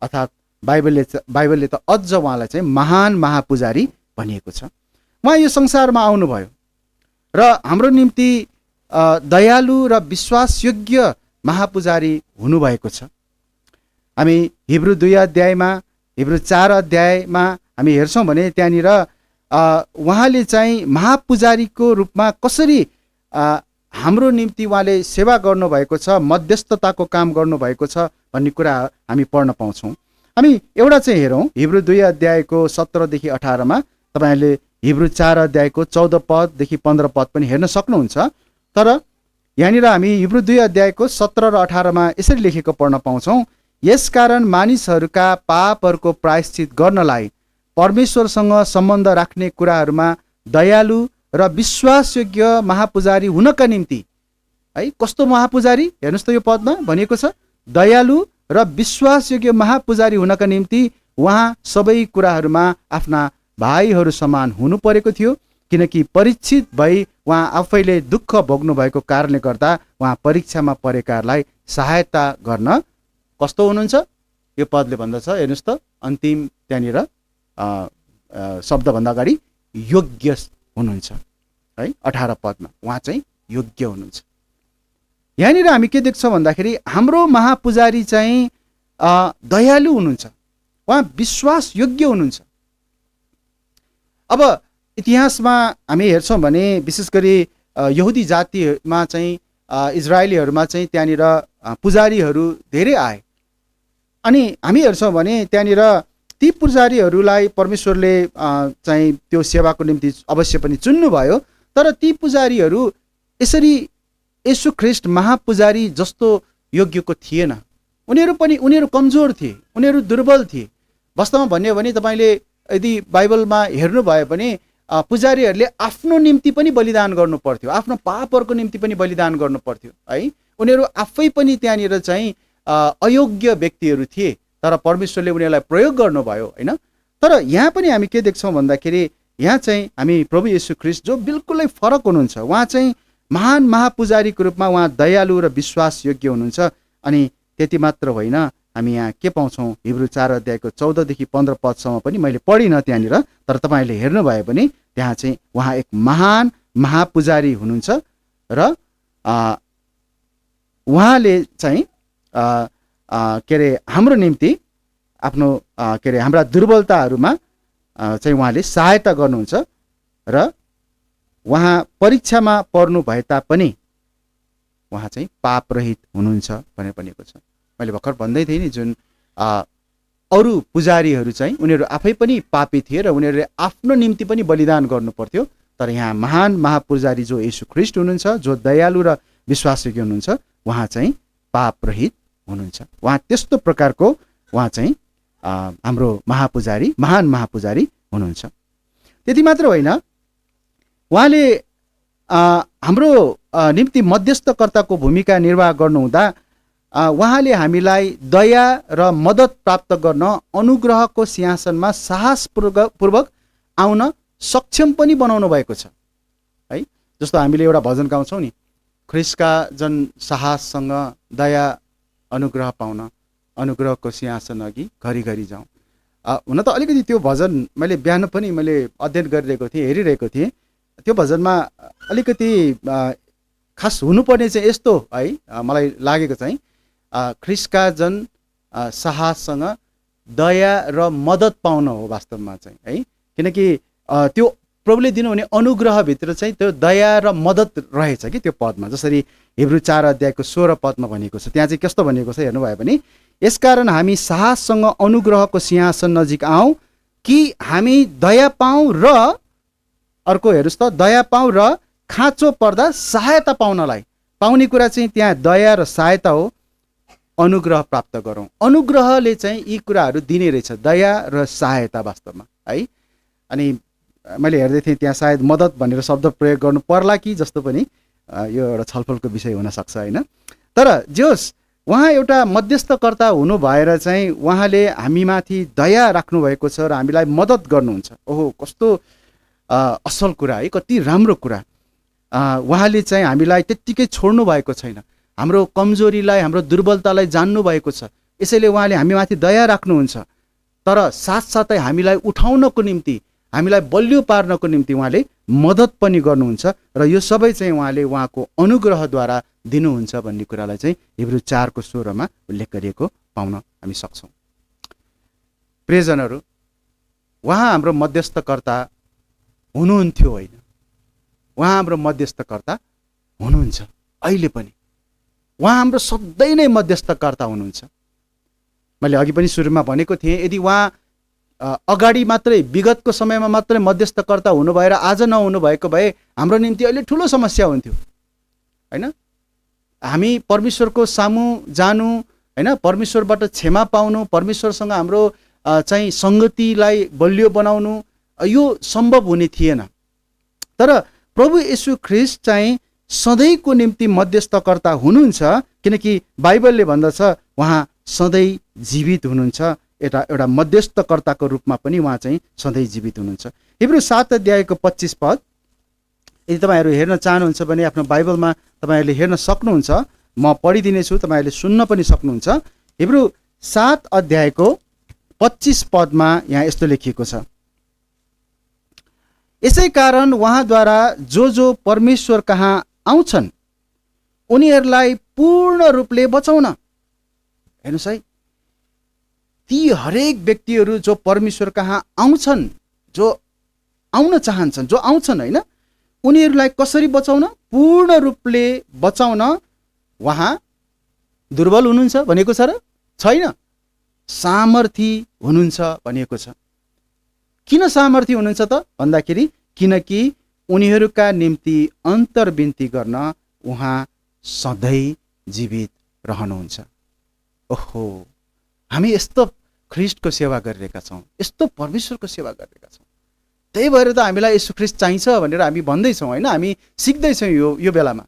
अर्थात् बाइबलले त अझ उहाँलाई चाहिँ महान महापुजारी भनिएको छ। उहाँ यो संसारमा आउनुभयो र हाम्रो निम्ति दयालु र विश्वासयोग्य महापुजारी हुनुभएको छ। हामी हिब्रू 2 अध्यायमा, हिब्रू 4 अध्यायमा हामी हेर्छौँ भने त्यहाँनिर उहाँले चाहिँ महापुजारीको रूपमा कसरी हाम्रो निम्ति उहाँले सेवा गर्नुभएको छ, मध्यस्थताको काम गर्नुभएको छ भन्ने कुरा हामी पढ्न पाउँछौँ। हामी एउटा चाहिँ हेरौँ, हिब्रू 2 अध्यायको 17देखि 18मा, तपाईँहरूले हिब्रू 4 अध्यायको 14 पददेखि 15 पद पनि हेर्न सक्नुहुन्छ। तर यहाँनिर हामी हिब्रू 2 अध्यायको 17 र 18मा यसरी लेखेको पढ्न पाउँछौँ, यसकारण मानिसहरूका पापहरूको प्रायश्चित गर्नलाई परमेश्वरसँग सम्बन्ध राख्ने कुराहरूमा दयालु र विश्वासयोग्य महापुजारी हुनका निम्ति, है, कस्तो महापुजारी हेर्नुहोस् त यो पदमा भनिएको छ, दयालु र विश्वासयोग्य महापुजारी हुनका निम्ति उहाँ सबै कुराहरूमा आफ्ना भाइहरू समान हुनु परेको थियो, किनकि परीक्षित भई उहाँ आफैले दुःख भोग्नु भएको कारणले गर्दा उहाँ परीक्षामा परेकाहरूलाई सहायता गर्न कस्तो हुनुहुन्छ, यो पदले भन्दछ, हेर्नुहोस् त अन्तिम त्यहाँनिर शब्दभन्दा अगाडि योग्य हुनुहुन्छ, है। 18 पदमा उहाँ चाहिँ योग्य हुनुहुन्छ। यहाँनिर हामी के देख्छौँ भन्दाखेरि हाम्रो महापुजारी चाहिँ दयालु हुनुहुन्छ, उहाँ विश्वास योग्य हुनुहुन्छ। अब इतिहासमा हामी हेर्छौँ भने विशेष गरी यहुदी जातिमा चाहिँ इजरायलीहरूमा चाहिँ त्यहाँनिर पुजारीहरू धेरै आए। अनि हामी हेर्छौँ भने त्यहाँनिर ती पुजारीहरूलाई परमेश्वरले चाहिँ त्यो सेवाको निम्ति अवश्य पनि चुन्नुभयो। तर ती पुजारीहरू यसरी येशू ख्रीष्ट महापुजारी जस्तो योग्यको थिएन। उनीहरू कमजोर थिए, उनीहरू दुर्बल थिए। वास्तवमा भन्यो भने तपाईँले यदि बाइबलमा हेर्नुभयो भने पुजारीहरूले आफ्नो निम्ति पनि बलिदान गर्नु पर्थ्यो, आफ्नो पापहरूको निम्ति पनि बलिदान गर्नु पर्थ्यो है। उनीहरू आफै पनि त्यहाँनिर चाहिँ अयोग्य व्यक्तिहरू थिए, तर परमेश्वरले उनीहरूलाई प्रयोग गर्नुभयो होइन। तर यहाँ पनि हामी के देख्छौँ भन्दाखेरि यहाँ चाहिँ हामी प्रभु येशू ख्रीष्ट जो बिल्कुलै फरक हुनुहुन्छ, उहाँ चाहिँ महान महापुजारीको रूपमा उहाँ दयालु र विश्वास योग्य हुनुहुन्छ। अनि त्यति मात्र होइन, हामी यहाँ के पाउँछौँ, हिब्रू 4 अध्यायको 14 देखि 15 पदसम्म पनि मैले पढिनँ त्यहाँनिर, तर तपाईँले हेर्नुभयो भने त्यहाँ चाहिँ उहाँ एक महान महापुजारी हुनुहुन्छ र उहाँले चाहिँ के अरे हाम्रो निम्ति आफ्नो के अरे हाम्रा दुर्बलताहरूमा चाहिँ उहाँले सहायता गर्नुहुन्छ र उहाँ परीक्षामा पर्नु भए तापनि उहाँ चाहिँ पापरहित हुनुहुन्छ भनेर भनिएको छ। मैले भर्खर भन्दै थिएँ नि, जुन अरू पुजारीहरू चाहिँ उनीहरू आफै पनि पापी थिए र उनीहरूले आफ्नो निम्ति पनि बलिदान गर्नु पर्थ्यो। तर यहाँ महान महापुजारी जो येशू ख्रीष्ट हुनुहुन्छ, जो दयालु र विश्वासयोग्य हुनुहुन्छ, उहाँ चाहिँ पापरहित हुनुहुन्छ। उहाँ त्यस्तो प्रकारको उहाँ चाहिँ हाम्रो महापुजारी, महान महापुजारी हुनुहुन्छ। त्यति मात्र होइन, उहाँले हाम्रो निम्ति मध्यस्थकर्ताको भूमिका निर्वाह गर्नुहुँदा उहाँले हामीलाई दया र मद्दत प्राप्त गर्न अनुग्रहको सिंहासनमा साहसपूर्वक आउन सक्षम पनि बनाउनु भएको छ है। जस्तो हामीले एउटा भजन गाउँछौँ नि, ख्रीष्टका जन साहससँग दया अनुग्रह पाउन अनुग्रहको सिंहासन अघि घरिघरि जाउँ। हुन त अलिकति त्यो भजन मैले बिहान पनि मैले अध्ययन गरिरहेको थिएँ, हेरिरहेको थिएँ। त्यो भजनमा अलिकति खास हुनुपर्ने चाहिँ यस्तो है मलाई लागेको चाहिँ, ख्रीष्टका जन साहससँग दया र मद्दत पाउन हो वास्तवमा चाहिँ है। किनकि त्यो प्रभुले दिनुहुने अनुग्रहभित्र चाहिँ त्यो दया र मद्दत रहेछ कि त्यो पदमा। जसरी हिब्रू 4 अध्यायको 16 पदमा भनिएको छ, त्यहाँ चाहिँ कस्तो भनिएको छ हेर्नुभयो भने, यसकारण हामी साहससँग अनुग्रहको सिंहासन नजिक आउँ कि हामी दया पाउँ र अर्को हेर्नुहोस् त, दया पाउँ र खाँचो पर्दा सहायता पाउनलाई। पाउने कुरा चाहिँ त्यहाँ दया र सहायता हो, अनुग्रह प्राप्त गरौँ। अनुग्रहले चाहिँ यी कुराहरू दिने रहेछ, दया र सहायता वास्तवमा है। अनि मैले हेर्दै थिएँ त्यहाँ सायद मद्दत भनेर शब्द प्रयोग गर्नु पर्ला कि जस्तो पनि यो एउटा छलफलको विषय हुनसक्छ होइन। तर जे होस्, उहाँ एउटा मध्यस्थकर्ता हुनु भएर चाहिँ उहाँले हामीमाथि दया राख्नुभएको छ र हामीलाई मद्दत गर्नुहुन्छ। ओहो, कस्तो असल कुरा है, कति राम्रो कुरा। उहाँले चाहिँ हामीलाई त्यत्तिकै छोड्नु भएको छैन, हाम्रो कमजोरीलाई, हाम्रो दुर्बलतालाई जान्नु भएको छ। यसैले उहाँले हामीमाथि दया राख्नुहुन्छ, तर साथसाथै हामीलाई उठाउनको निम्ति, हामीलाई बलियो पार्नको निम्ति उहाँले मद्दत पनि गर्नुहुन्छ र यो सबै चाहिँ उहाँले उहाँको अनुग्रहद्वारा दिनुहुन्छ भन्ने कुरालाई चाहिँ हिब्रू 4:16 उल्लेख गरिएको पाउन हामी सक्छौँ। प्रियजनहरू, उहाँ हाम्रो मध्यस्थकर्ता हुनुहुन्थ्यो होइन, उहाँ हाम्रो मध्यस्थकर्ता हुनुहुन्छ अहिले पनि। उहाँ हाम्रो सधैँ नै मध्यस्थकर्ता हुनुहुन्छ। मैले अघि पनि सुरुमा भनेको थिएँ, यदि उहाँ अगाडि मात्रै विगतको समयमा मात्रै मध्यस्थकर्ता हुनु भएर आज नहुनु भएको भए हाम्रो निम्ति अहिले ठुलो समस्या हुन्थ्यो होइन। हामी परमेश्वरको सामु जानु होइन, परमेश्वरबाट क्षमा पाउनु, परमेश्वरसँग हाम्रो चाहिँ सङ्गतिलाई बलियो बनाउनु, यो सम्भव हुने थिएन। तर प्रभु येशू ख्रीष्ट चाहिँ सधैँको निम्ति मध्यस्थकर्ता हुनुहुन्छ, किनकि बाइबलले भन्दछ उहाँ सधैँ जीवित हुनुहुन्छ। एउटा मध्यस्थकर्ताको रूपमा पनि उहाँ चाहिँ सधैँ जीवित हुनुहुन्छ। हिब्रू 7 अध्यायको 25 पद यदि तपाईँहरू हेर्न चाहनुहुन्छ भने आफ्नो बाइबलमा तपाईँहरूले हेर्न सक्नुहुन्छ, म पढिदिनेछु, तपाईँहरूले सुन्न पनि सक्नुहुन्छ। हिब्रू 7 अध्यायको 25 पदमा यहाँ यस्तो लेखिएको छ, यसै कारण उहाँद्वारा जो परमेश्वर कहाँ आउँछन् उनीहरूलाई पूर्ण रूपले बचाउन। हेर्नुहोस् है, ती हरेक व्यक्तिहरू जो परमेश्वर कहाँ आउँछन्, जो आउन चाहन्छन्, जो आउँछन् होइन, उनीहरूलाई कसरी बचाउन, पूर्ण रूपले बचाउन उहाँ दुर्बल हुनुहुन्छ भनेको छ र छैन, सामर्थी हुनुहुन्छ भनिएको छ। किन सामर्थी हुनुहुन्छ त भन्दाखेरि किनकि उनीहरूका निम्ति अन्तर्विन्ती गर्न उहाँ सधैँ जीवित रहनुहुन्छ। ओहो, हामी यस्तो ख्रीष्टको सेवा गरिरहेका छौँ, यस्तो परमेश्वरको सेवा गरिरहेका छौँ। त्यही भएर त हामीलाई येशू ख्रीष्ट चाहिन्छ भनेर हामी भन्दैछौँ होइन, हामी सिक्दैछौँ यो बेलामा।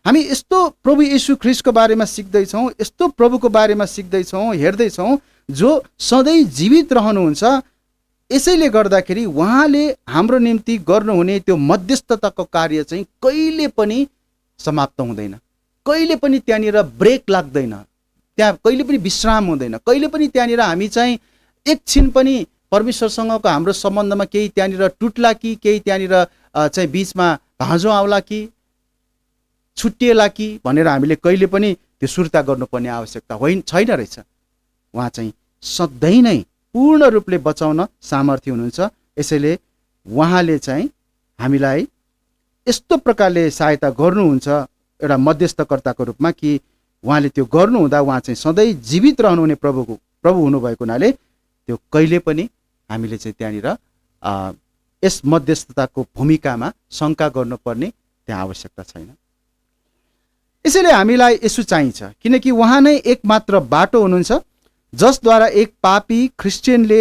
हामी यस्तो प्रभु येशू ख्रीष्टको बारेमा सिक्दैछौँ, यस्तो प्रभुको बारेमा सिक्दैछौँ, हेर्दैछौँ जो सधैँ जीवित रहनुहुन्छ। यसैले गर्दाखेरि उहाँले हाम्रो निम्ति गर्नुहुने त्यो मध्यस्थताको कार्य चाहिँ कहिले पनि समाप्त हुँदैन, कहिले पनि त्यहाँनिर ब्रेक लाग्दैन, त्यहाँ कहिले पनि विश्राम हुँदैन, कहिले पनि त्यहाँनिर हामी चाहिँ एकछिन पनि परमेश्वरसँगको हाम्रो सम्बन्धमा केही त्यहाँनिर टुट्ला कि, केही त्यहाँनिर चाहिँ बिचमा भाँजो आउला कि, छुट्टिएला कि भनेर हामीले कहिले पनि त्यो सुर्ता गर्नुपर्ने आवश्यकता छैन रहेछ। उहाँ चाहिँ सधैँ नै पूर्ण रूपले बचाउन सामर्थ्य हुनुहुन्छ। यसैले उहाँले चाहिँ हामीलाई यस्तो प्रकारले सहायता गर्नुहुन्छ एउटा मध्यस्थकर्ताको रूपमा कि उहाँले त्यो गर्नुहुँदा उहाँ चाहिँ सधैँ जीवित रहनुहुने प्रभु हुनुभएको हुनाले त्यो कहिले पनि हामीले चाहिँ त्यहाँनिर यस मध्यस्थताको भूमिकामा शङ्का गर्नुपर्ने त्यहाँ आवश्यकता छैन। यसैले हामीलाई येशू चाहिन्छ किनकि उहाँ नै एकमात्र बाटो हुनुहुन्छ जसद्वारा एक पापी क्रिस्चियनले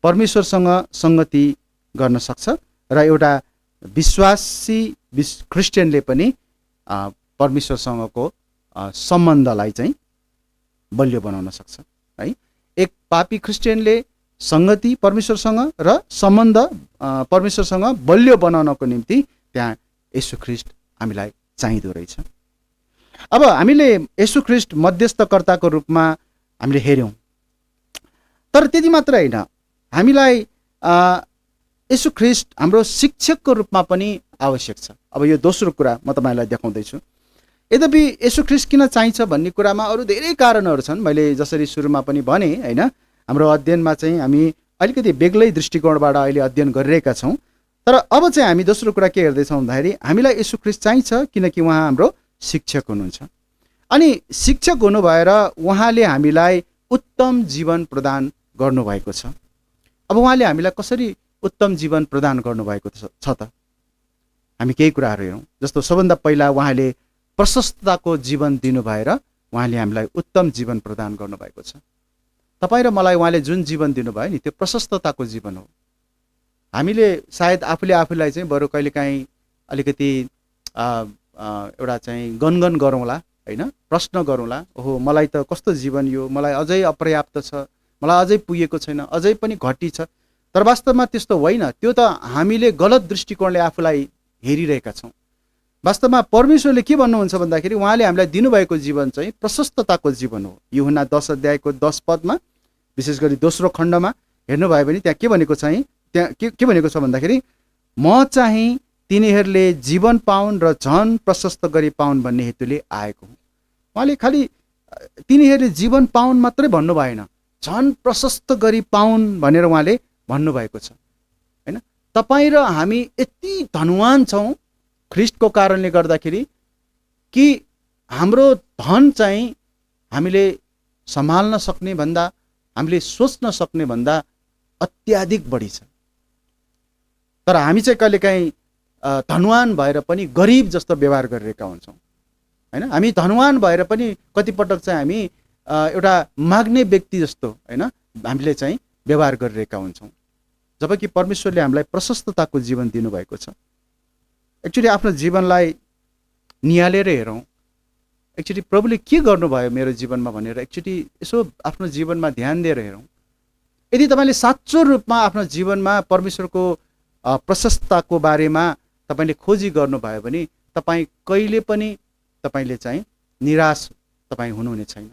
परमेश्वरसँग सङ्गति गर्न सक्छ र एउटा विश्वासी क्रिस्चियनले पनि परमेश्वरसँगको सम्बन्धलाई चाहिँ बलियो बनाउन सक्छ है। एक पापी क्रिस्चियनले सङ्गति परमेश्वरसँग र सम्बन्ध परमेश्वरसँग बलियो बनाउनको निम्ति त्यहाँ येशू ख्रीष्ट हामीलाई चाहिँदो रहेछ। अब हामीले येशू ख्रीष्ट मध्यस्थकर्ताको रूपमा हामीले हेऱ्यौँ, तर त्यति मात्र होइन, हामीलाई येशू ख्रीष्ट हाम्रो शिक्षकको रूपमा पनि आवश्यक छ। अब यो दोस्रो कुरा म तपाईँलाई देखाउँदैछु। यद्यपि येशू ख्रीष्ट किन चाहिन्छ भन्ने कुरामा अरू धेरै कारणहरू छन्। मैले जसरी सुरुमा पनि भने होइन, हाम्रो अध्ययनमा चाहिँ हामी अलिकति बेग्लै दृष्टिकोणबाट अहिले अध्ययन गरिरहेका छौँ। तर अब चाहिँ हामी दोस्रो कुरा के हेर्दैछौँ भन्दाखेरि हामीलाई येशू ख्रीष्ट चाहिन्छ किनकि उहाँ हाम्रो शिक्षक हुनुहुन्छ। अनि शिक्षक हुनु भएर उहाँले हामीलाई उत्तम जीवन प्रदान गर्नुभएको छ। अब उहाँले हामीलाई कसरी उत्तम जीवन प्रदान गर्नुभएको छ त हामी केही कुराहरू हेरौँ। जस्तो सबभन्दा पहिला उहाँले प्रशस्तताको जीवन दिनु भएर उहाँले हामीलाई उत्तम जीवन प्रदान गर्नुभएको छ। तपाईँ र मलाई उहाँले जुन जीवन दिनुभयो नि त्यो प्रशस्तताको जीवन हो। हामीले सायद आफूलाई चाहिँ बरु कहिलेकाहीँ अलिकति एउटा चाहिँ गनगन गरौँला होइन, प्रश्न गरौँला, ओहो मलाई त कस्तो जीवन यो, मलाई अझै अपर्याप्त छ, मलाई अझै पुगेको छैन, अझै पनि घटी छ। तर वास्तवमा त्यस्तो होइन, त्यो त हामीले गलत दृष्टिकोणले आफूलाई हेरिरहेका छौँ। वास्तवमा परमेश्वरले के भन्नुहुन्छ भन्दाखेरि उहाँले हामीलाई दिनुभएको जीवन चाहिँ प्रशस्तताको जीवन हो। यूहन्ना 10 अध्यायको 10 पदमा विशेष गरी दोस्रो खण्डमा हेर्नुभयो भने त्यहाँ के भनेको चाहिँ त्यहाँ के भनेको छ भन्दाखेरि म चाहिँ तिनीहरूले जीवन पाउन् र झन प्रशस्त गरी पाउन् भन्ने हेतुले आएको हुँ। उहाँले खालि तिनीहरूले जीवन पाउन् मात्रै भन्नु भएन, झन प्रशस्त गरी पाउन् भनेर उहाँले भन्नुभएको छ होइन। तपाईँ र हामी यति धनवान छौँ ख्रीष्टको कारणले गर्दाखेरि कि हाम्रो धन चाहिँ हामीले सम्हाल्न सक्ने भन्दा, हामीले सोच्न सक्ने भन्दा अत्याधिक बढी छ। तर हामी चाहिँ कहिलेकाहीँ धनवान भएर पनि गरिब जस्तो व्यवहार गरिरहेका हुन्छौँ होइन। हामी धनवान भएर पनि कतिपटक चाहिँ हामी एउटा माग्ने व्यक्ति जस्तो होइन हामीले चाहिँ व्यवहार गरिरहेका हुन्छौँ, जबकि परमेश्वरले हामीलाई प्रशस्तताको जीवन दिनुभएको छ। एक्चुअली आफ्नो जीवनलाई निहालेर हेरौँ, एक्चुअली प्रभुले के गर्नुभयो मेरो जीवनमा भनेर एक्चुअली यसो आफ्नो जीवनमा ध्यान दिएर हेरौँ। यदि तपाईँले साँचो रूपमा आफ्नो जीवनमा परमेश्वरको प्रशस्तताको बारेमा तपाईँले खोजी गर्नुभयो भने तपाईँ कहिले पनि तपाईँले चाहिँ निराश तपाईँ हुनुहुने छैन,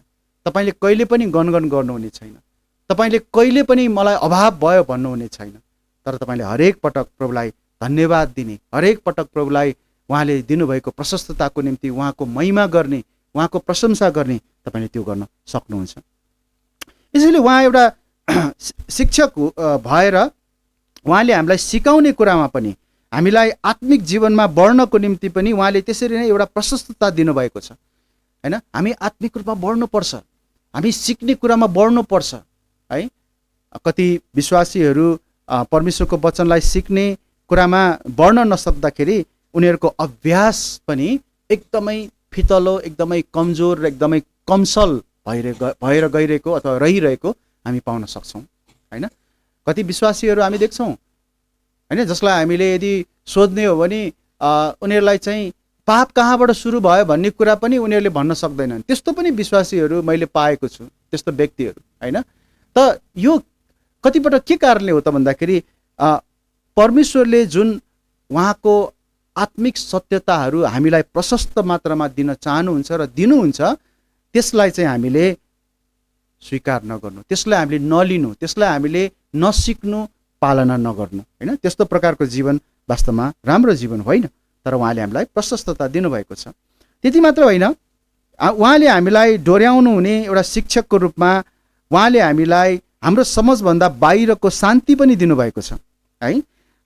तपाईँले कहिले पनि गनगन गर्नुहुने छैन, तपाईँले कहिले पनि मलाई अभाव भयो भन्नुहुने छैन। तर तपाईँले हरेक पटक प्रभुलाई धन्यवाद दिने, हरेक पटक प्रभुलाई उहाँले दिनुभएको प्रशस्तताको निम्ति उहाँको महिमा गर्ने, उहाँको प्रशंसा गर्ने तपाईँले त्यो गर्न सक्नुहुन्छ। यसैले उहाँ एउटा शिक्षक भएर उहाँले हामीलाई सिकाउने कुरामा पनि, हामीलाई आत्मिक जीवनमा बढ्नको निम्ति पनि उहाँले त्यसरी नै एउटा प्रशस्तता दिनुभएको छ हैन। हामी आत्मिक रूपमा बढ्नुपर्छ, हामी सिक्ने कुरामा बढ्नुपर्छ है। कति विश्वासीहरू परमेश्वरको वचनलाई सिक्ने कुरामा बढ्न नसक्दाखेरि उनीहरूको अभ्यास पनि एकदमै फितलो, एकदमै कमजोर र एकदमै कमसल भएर गइरहेको अथवा रहिरहेको हामी पाउन सक्छौँ हैन। कति विश्वासीहरू हामी देख्छौँ हैन, जसलाई हामीले यदि सोध्ने हो भने उनीहरूलाई चाहिँ पाप कहाँबाट सुरु भयो भन्ने कुरा पनि उनीहरूले भन्न सक्दैनन्। त्यस्तो पनि विश्वासीहरू मैले पाएको छु, त्यस्तो व्यक्तिहरू हैन। त यो कतिपटक के कारणले हो त भन्दाखेरि परमेश्वरले जुन उहाँको आत्मिक सत्यताहरू हामीलाई प्रशस्त मात्रामा दिन चाहनुहुन्छ र दिनुहुन्छ, त्यसलाई चाहिँ हामीले स्वीकार नगर्नु, त्यसलाई हामीले नलिनु, त्यसलाई हामीले नसिक्नु, पालना नगर्नु हैन। त्यस्तो प्रकारको जीवन वास्तवमा राम्रो जीवन होइन, तर उहाँले हामीलाई प्रशस्तता दिनुभएको छ। त्यति मात्र होइन, उहाँले हामीलाई डोर्याउनु हुने एउटा शिक्षकको रूपमा उहाँले हामीलाई हाम्रो समझभन्दा बाहिरको शान्ति पनि दिनुभएको छ है।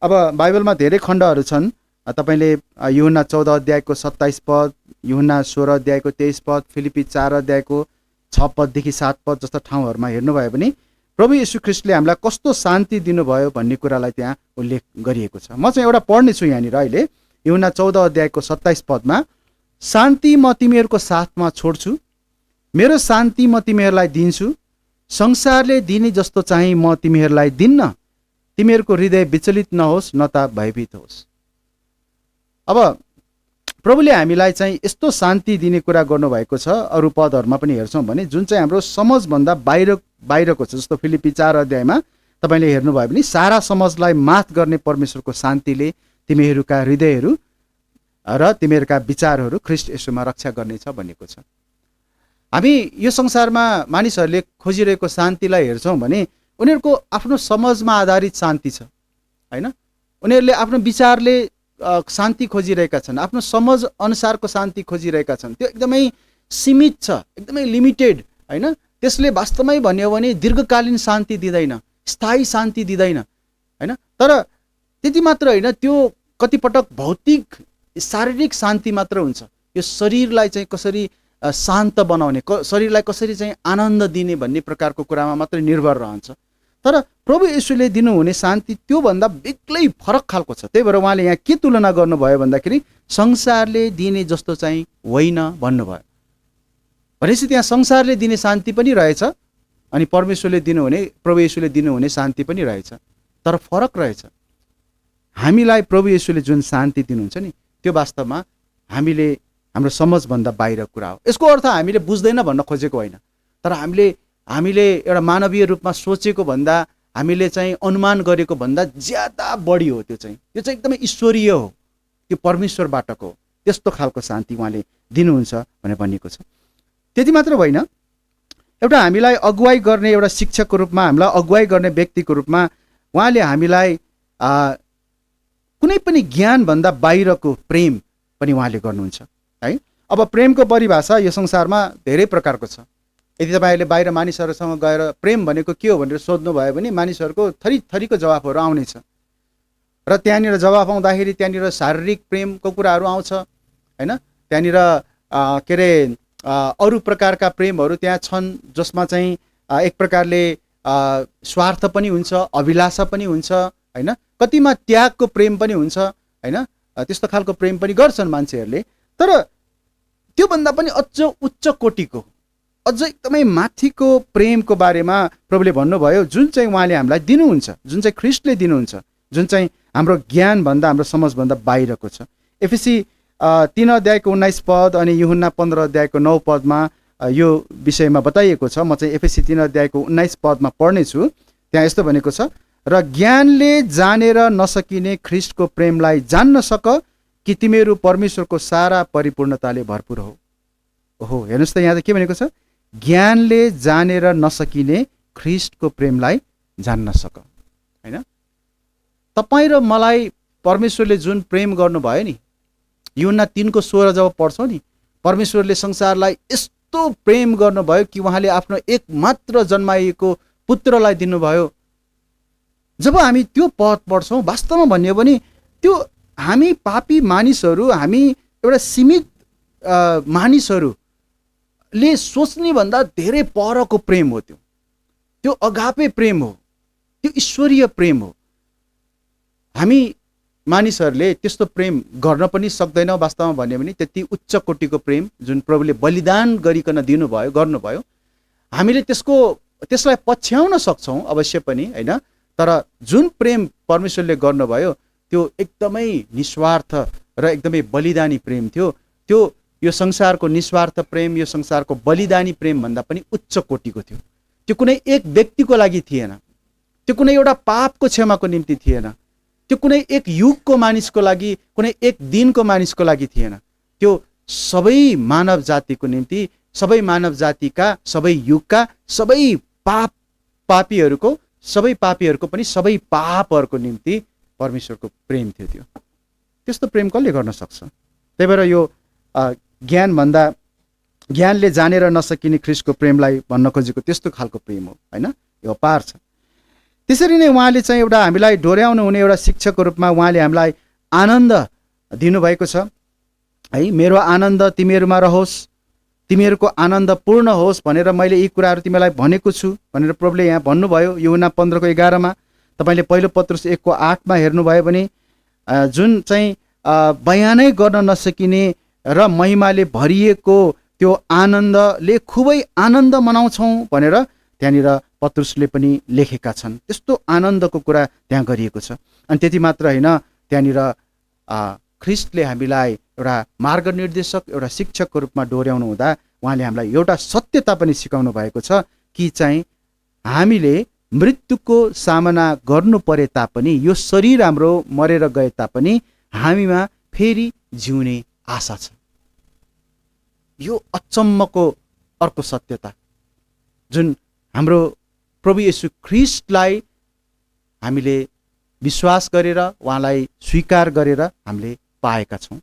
अब बाइबलमा धेरै खण्डहरू छन्, तपाईँले यूहन्ना 14 अध्यायको 27 पद, यूहन्ना 16 अध्यायको 23 पद, फिलिपी 4 अध्यायको 6 पददेखि 7 पद जस्ता ठाउँहरूमा हेर्नुभयो भने प्रभु येशू ख्रीष्टले हामीलाई कस्तो शान्ति दिनुभयो भन्ने कुरालाई त्यहाँ उल्लेख गरिएको छ। म चाहिँ एउटा पढ्ने छु यहाँनिर अहिले, यूहन्ना 14 अध्यायको 27 पदमा, शान्ति म तिमीहरूको साथमा छोड्छु, मेरो शान्ति म तिमीहरूलाई दिन्छु, संसारले दिने जस्तो चाहिँ म तिमीहरूलाई दिन्न, तिमीहरूको हृदय विचलित नहोस् न त भयभीत होस्। अब प्रभुले हामीलाई चाहिँ यस्तो शान्ति दिने कुरा गर्नुभएको छ। अरू पदहरूमा पनि हेर्छौँ भने जुन चाहिँ हाम्रो समझभन्दा बाहिरको छ, जस्तो फिलिपी 4 अध्यायमा तपाईँले हेर्नुभयो भने सारा समाजलाई माथ गर्ने परमेश्वरको शान्तिले तिमीहरूका हृदयहरू र तिमीहरूका विचारहरू ख्रीष्ट येशूमा रक्षा गर्नेछ भनेको छ। हामी यो संसारमा मानिसहरूले खोजिरहेको शान्तिलाई हेर्छौँ भने उनीहरूको आफ्नो समझमा आधारित शान्ति छ हैन। उनीहरूले आफ्नो विचारले शान्ति खोजिरहेका छन्, आफ्नो समझ अनुसारको शान्ति खोजिरहेका छन्। त्यो एकदमै सीमित छ, एकदमै लिमिटेड हैन। त्यसले वास्तवमै भन्यो भने दीर्घकालीन शान्ति दिँदैन, स्थायी शान्ति दिँदैन हैन। तर त्यति मात्र होइन, त्यो कतिपटक भौतिक शारीरिक शान्ति मात्र हुन्छ। यो शरीरलाई चाहिँ कसरी शान्त बनाउने, शरीरलाई कसरी चाहिँ आनन्द दिने भन्ने प्रकारको कुरामा मात्रै निर्भर रहन्छ। तर प्रभु येशूले दिनुहुने शान्ति त्योभन्दा बेग्लै फरक खालको छ। त्यही भएर उहाँले यहाँ के तुलना गर्नुभयो भन्दाखेरि संसारले दिने जस्तो चाहिँ होइन भन्नुभयो। भनेपछि त्यहाँ संसारले दिने शान्ति पनि रहेछ अनि परमेश्वरले दिनुहुने, प्रभु येशूले दिनुहुने शान्ति पनि रहेछ, तर फरक रहेछ। हामीलाई प्रभु येशूले जुन शान्ति दिनुहुन्छ नि, त्यो वास्तवमा हामीले हाम्रो समझभन्दा बाहिर कुरा हो। यसको अर्थ हामीले बुझ्दैन भन्न खोजेको होइन, तर हामीले एउटा मानवीय रूपमा सोचेको भन्दा, हामीले चाहिँ अनुमान गरेको भन्दा ज्यादा बढी हो। त्यो चाहिँ एकदमै ईश्वरीय हो, त्यो परमेश्वरबाटको हो। त्यस्तो खालको शान्ति उहाँले दिनुहुन्छ भनेर भनिएको छ। त्यति मात्र होइन, एउटा हामीलाई अगुवाई गर्ने एउटा शिक्षकको रूपमा, हामीलाई अगुवाई गर्ने व्यक्तिको रूपमा उहाँले हामीलाई कुनै पनि ज्ञानभन्दा बाहिरको प्रेम पनि उहाँले गर्नुहुन्छ है। अब प्रेमको परिभाषा यो संसारमा धेरै प्रकारको छ। यदि तपाईँहरूले बाहिर मानिसहरूसँग गएर प्रेम भनेको के हो भनेर सोध्नुभयो भने मानिसहरूको थरी थरीको जवाफहरू आउनेछ र त्यहाँनिर जवाफ आउँदाखेरि त्यहाँनिर शारीरिक प्रेमको कुराहरू आउँछ हैन। त्यहाँनिर के अरे अरू प्रकारका प्रेमहरू त्यहाँ छन्, जसमा चाहिँ एक प्रकारले स्वार्थ पनि हुन्छ, अभिलाषा पनि हुन्छ हैन। कतिमा त्यागको प्रेम पनि हुन्छ हैन। त्यस्तो खालको प्रेम पनि गर्छन् मान्छेहरूले। तर त्योभन्दा पनि अझ उच्च कोटिको, अझ एकदमै माथिको प्रेमको बारेमा प्रभुले भन्नुभयो, जुन चाहिँ उहाँले हामीलाई दिनुहुन्छ, जुन चाहिँ ख्रीष्टले दिनुहुन्छ, जुन चाहिँ हाम्रो ज्ञानभन्दा, हाम्रो समझभन्दा बाहिरको छ। एफएसी 3 अध्यायको 19 पद अनि यूहन्ना 15 अध्यायको 9 पदमा यो विषयमा बताइएको छ। म चाहिँ एफएसी 3 अध्यायको 19 पदमा पढ्नेछु। त्यहाँ यस्तो भनेको छ, र ज्ञानले जानेर नसकिने ख्रीष्टको प्रेमलाई जान्न सक कि तिमीहरू परमेश्वरको सारा परिपूर्णताले भरपूर हो। ओहो, हेर्नुहोस् त, यहाँ त के भनेको छ, ज्ञानले जानेर नसकिने ख्रीष्टको प्रेमलाई जान्न सक हैन। तपाईँ र मलाई परमेश्वरले जुन प्रेम गर्नुभयो नि, यूहन्ना 3:16 जब पढ्छौँ नि, परमेश्वरले संसारलाई यस्तो प्रेम गर्नुभयो कि उहाँले आफ्नो एकमात्र जन्माइएको पुत्रलाई दिनुभयो। जब हामी त्यो पद पढ्छौँ, वास्तवमा भन्यो भने त्यो हामी पापी मानिसहरू, हामी एउटा सीमित मानिसहरूले सोच्ने भन्दा धेरै परको प्रेम हो त्यो अगापे प्रेम हो, त्यो ईश्वरीय प्रेम हो। हामी मानिसहरूले त्यस्तो प्रेम गर्न पनि सक्दैनौँ। वास्तवमा भन्यो भने त्यति उच्च कोटिको प्रेम जुन प्रभुले बलिदान गरिकन गर्नुभयो, हामीले त्यसलाई पछ्याउन सक्छौँ अवश्य पनि, होइन। तर जुन प्रेम परमेश्वरले गर्नुभयो त्यो एकदमै निस्वार्थ र एकदमै बलिदानी प्रेम थियो। त्यो यो संसारको निस्वार्थ प्रेम, यो संसारको बलिदानी प्रेम भन्दा पनि उच्च कोटिको थियो। त्यो कुनै एक व्यक्तिको लागि थिएन, त्यो कुनै एउटा पापको क्षमाको निम्ति थिएन, त्यो कुनै एक युगको मानिसको लागि, कुनै एक दिनको मानिसको लागि थिएन। त्यो सबै मानव जातिको निम्ति, सबै मानव जातिका, सबै युगका, सबै पापीहरूको पनि सबै पापहरूको निम्ति परमेश्वरको प्रेम थियो त्यो। त्यस्तो प्रेम कसले गर्न सक्छ? त्यही भएर यो ज्ञानले जानेर नसकिने ख्रीष्टको प्रेमलाई भन्न खोजेको त्यस्तो खालको प्रेम हो, होइन। यो अपार छ। त्यसरी नै उहाँले चाहिँ एउटा हामीलाई डोर्याउनु हुने एउटा शिक्षकको रूपमा उहाँले हामीलाई आनन्द दिनुभएको छ, है। मेरो आनन्द तिमीहरूमा रहोस्, तिमीहरूको आनन्द पूर्ण होस् भनेर मैले यी कुराहरू तिमीलाई भनेको छु भनेर प्रभुले यहाँ भन्नुभयो। यूहन्ना 15:11 तपाईँले पहिलो पत्रुस 1:8 हेर्नुभयो भने जुन चाहिँ बयानै गर्न नसकिने र महिमाले भरिएको त्यो आनन्दले खुबै आनन्द मनाउँछौँ भनेर त्यहाँनिर पत्रुसले पनि लेखेका छन्। त्यस्तो आनन्दको कुरा त्यहाँ गरिएको छ। अनि त्यति मात्र होइन, त्यहाँनिर ख्रीष्टले हामीलाई एउटा मार्गनिर्देशक, एउटा शिक्षकको रूपमा डोर्याउनु हुँदा उहाँले हामीलाई एउटा सत्यता पनि सिकाउनु भएको छ कि चाहिँ हामीले मृत्युको सामना गर्नु परे तापनि, यो शरीर हाम्रो मरेर गए तापनि हामीमा फेरि जिउने आशा छ। यो अचम्मको अर्को सत्यता जुन हाम्रो प्रभु येशू ख्रीष्टलाई हामीले विश्वास गरेर, उहाँलाई स्वीकार गरेर हामीले पाएका छौँ।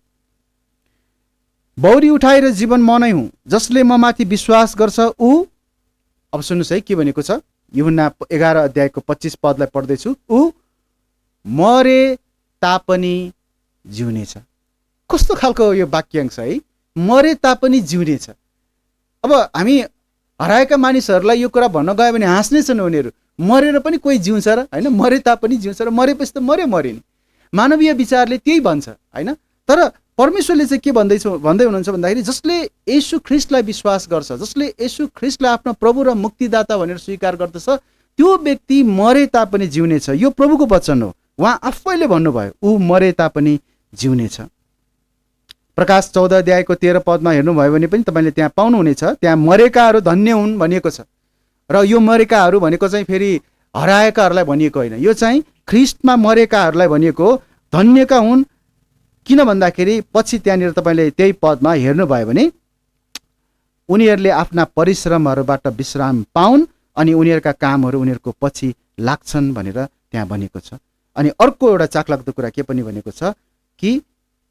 बौरी उठाएर जीवन म नै हुँ, जसले म माथि विश्वास गर्छ ऊ, अब सुन्नुहोस् है के भनेको छ, यूहन्ना 11:25 पढ्दैछु, ऊ मरे तापनि जिउनेछ। कस्तो खालको यो वाक्यांश है, मरे तापनि जिउनेछ। अब हामी हराएका मानिसहरूलाई यो कुरा भन्न गयो भने हाँस्ने छन् उनीहरू, मरेर पनि कोही जिउँछ र, होइन। मरे तापनि जिउँछ र, मरेपछि त मरे नि। मानवीय विचारले त्यही भन्छ, होइन। तर परमेश्वरले चाहिँ के भन्दै हुनुहुन्छ भन्दाखेरि जसले येशू ख्रीष्टलाई विश्वास गर्छ, जसले येशू ख्रीष्टलाई आफ्नो प्रभु र मुक्तिदाता भनेर स्वीकार गर्दछ, त्यो व्यक्ति मरे तापनि जिउनेछ। यो प्रभुको वचन हो, उहाँ आफैले भन्नुभयो, ऊ मरे तापनि जिउनेछ। प्रकाश 14:13 हेर्नुभयो भने पनि तपाईँले त्यहाँ पाउनुहुनेछ, त्यहाँ मरेकाहरू धन्य हुन् भनिएको छ। र यो मरेकाहरू भनेको चाहिँ फेरि हराएकाहरूलाई भनिएको होइन, यो चाहिँ ख्रीष्टमा मरेकाहरूलाई भनिएको हो। धन्यका हुन् किन भन्दाखेरि पछि त्यहाँनिर तपाईँले त्यही पदमा हेर्नुभयो भने उनीहरूले आफ्ना परिश्रमहरूबाट विश्राम पाउन् अनि उनीहरूका कामहरू उनीहरूको पछि लाग्छन् भनेर त्यहाँ भनेको छ। अनि अर्को एउटा चाखलाग्दो कुरा के पनि भनेको छ कि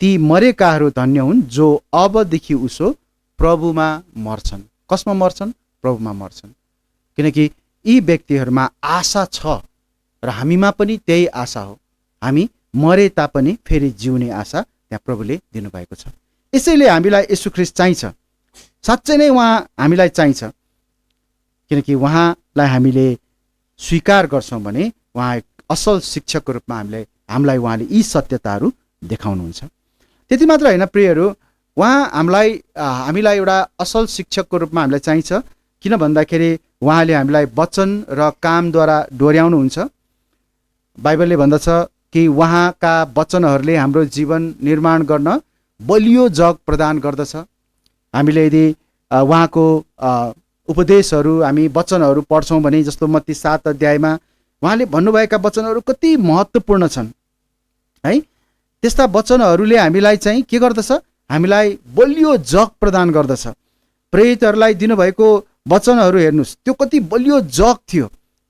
ती मरेकाहरू धन्य हुन् जो अबदेखि उसो प्रभुमा मर्छन्। कसमा मर्छन्? प्रभुमा मर्छन्। किनकि यी व्यक्तिहरूमा आशा छ र हामीमा पनि त्यही आशा हो। हामी मरे तापनि फेरि जिउने आशा त्यहाँ प्रभुले दिनुभएको छ। यसैले हामीलाई येशू ख्रीष्ट चाहिन्छ, साँच्चै नै उहाँ हामीलाई चाहिन्छ। किनकि उहाँलाई हामीले स्वीकार गर्छौँ भने उहाँ एक असल शिक्षकको रूपमा हामीलाई उहाँले यी सत्यताहरू देखाउनुहुन्छ। त्यति मात्र होइन प्रियहरू, उहाँ हामीलाई एउटा असल शिक्षकको रूपमा हामीलाई चाहिन्छ। किन भन्दाखेरि उहाँले हामीलाई वचन र कामद्वारा डोर्याउनुहुन्छ। बाइबलले भन्दछ कि उहाँका वचनहरूले हाम्रो जीवन निर्माण गर्न बलियो जग प्रदान गर्दछ। हामीले यदि उहाँको उपदेशहरू, हामी वचनहरू पढ्छौँ भने, जस्तो मत्ती 7 अध्यायमा उहाँले भन्नुभएका वचनहरू कति महत्त्वपूर्ण छन् है। त्यस्ता वचनहरूले हामीलाई चाहिँ के गर्दछ? हामीलाई बलियो जग प्रदान गर्दछ। प्रेरितहरूलाई दिनुभएको वचनहरू हेर्नुहोस्, त्यो कति बलियो जग थियो।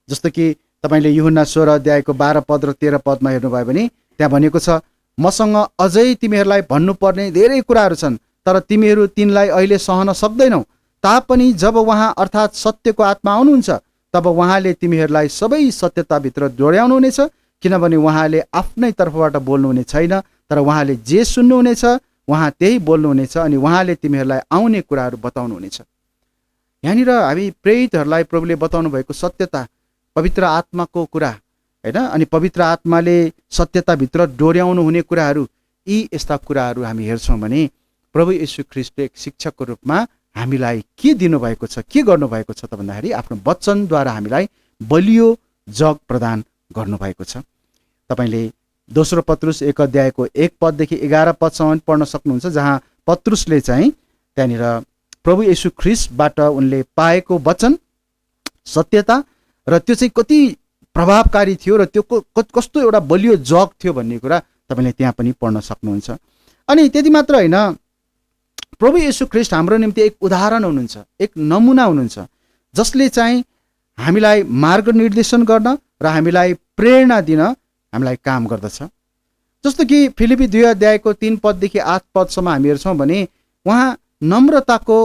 जस्तो कि तपाईँले यूहन्ना 16 12 र 13 हेर्नुभयो भने त्यहाँ भनेको छ, मसँग अझै तिमीहरूलाई भन्नुपर्ने धेरै कुराहरू छन्, तर तिमीहरू तिनलाई अहिले सहन सक्दैनौ। तापनि जब उहाँ अर्थात् सत्यको आत्मा आउनुहुन्छ तब उहाँले तिमीहरूलाई सबै सत्यताभित्र डोर्याउनुहुनेछ, किनभने उहाँले आफ्नै तर्फबाट बोल्नुहुने छैन, तर उहाँले जे सुन्नुहुनेछ उहाँ त्यही बोल्नुहुनेछ अनि उहाँले तिमीहरूलाई आउने कुराहरू बताउनुहुनेछ। यहाँनिर हामी प्रेरितहरूलाई प्रभुले बताउनु भएको सत्यता, पवित्र आत्माको कुरा होइन, अनि पवित्र आत्माले सत्यताभित्र डोर्याउनु हुने कुराहरू, यी यस्ता कुराहरू हामी हेर्छौँ भने प्रभु येशू ख्रीष्टले एक शिक्षकको रूपमा हामीलाई के दिनुभएको छ, के गर्नुभएको छ त भन्दाखेरि आफ्नो वचनद्वारा हामीलाई बलियो जग प्रदान गर्नुभएको छ। तपाईँले दोस्रो पत्रुस 1 अध्यायको 1 पददेखि 11 पदसम्म पढ्न सक्नुहुन्छ, जहाँ पत्रुसले चाहिँ त्यहाँनिर प्रभु येशू ख्रीष्टबाट उनले पाएको वचन, सत्यता र त्यो चाहिँ कति प्रभावकारी थियो र त्यो कस्तो एउटा बलियो जग थियो भन्ने कुरा तपाईँले त्यहाँ पनि पढ्न सक्नुहुन्छ। अनि त्यति मात्र होइन, प्रभु येशू ख्रीष्ट हाम्रो निम्ति एक उदाहरण हुनुहुन्छ, एक नमुना हुनुहुन्छ, जसले चाहिँ हामीलाई मार्गनिर्देशन गर्न र हामीलाई प्रेरणा दिन हामीलाई काम गर्दछ। जस्तो कि फिलिपी 2 अध्यायको 3 पददेखि 8 पदसम्म हामी हेर्छौँ भने उहाँ नम्रताको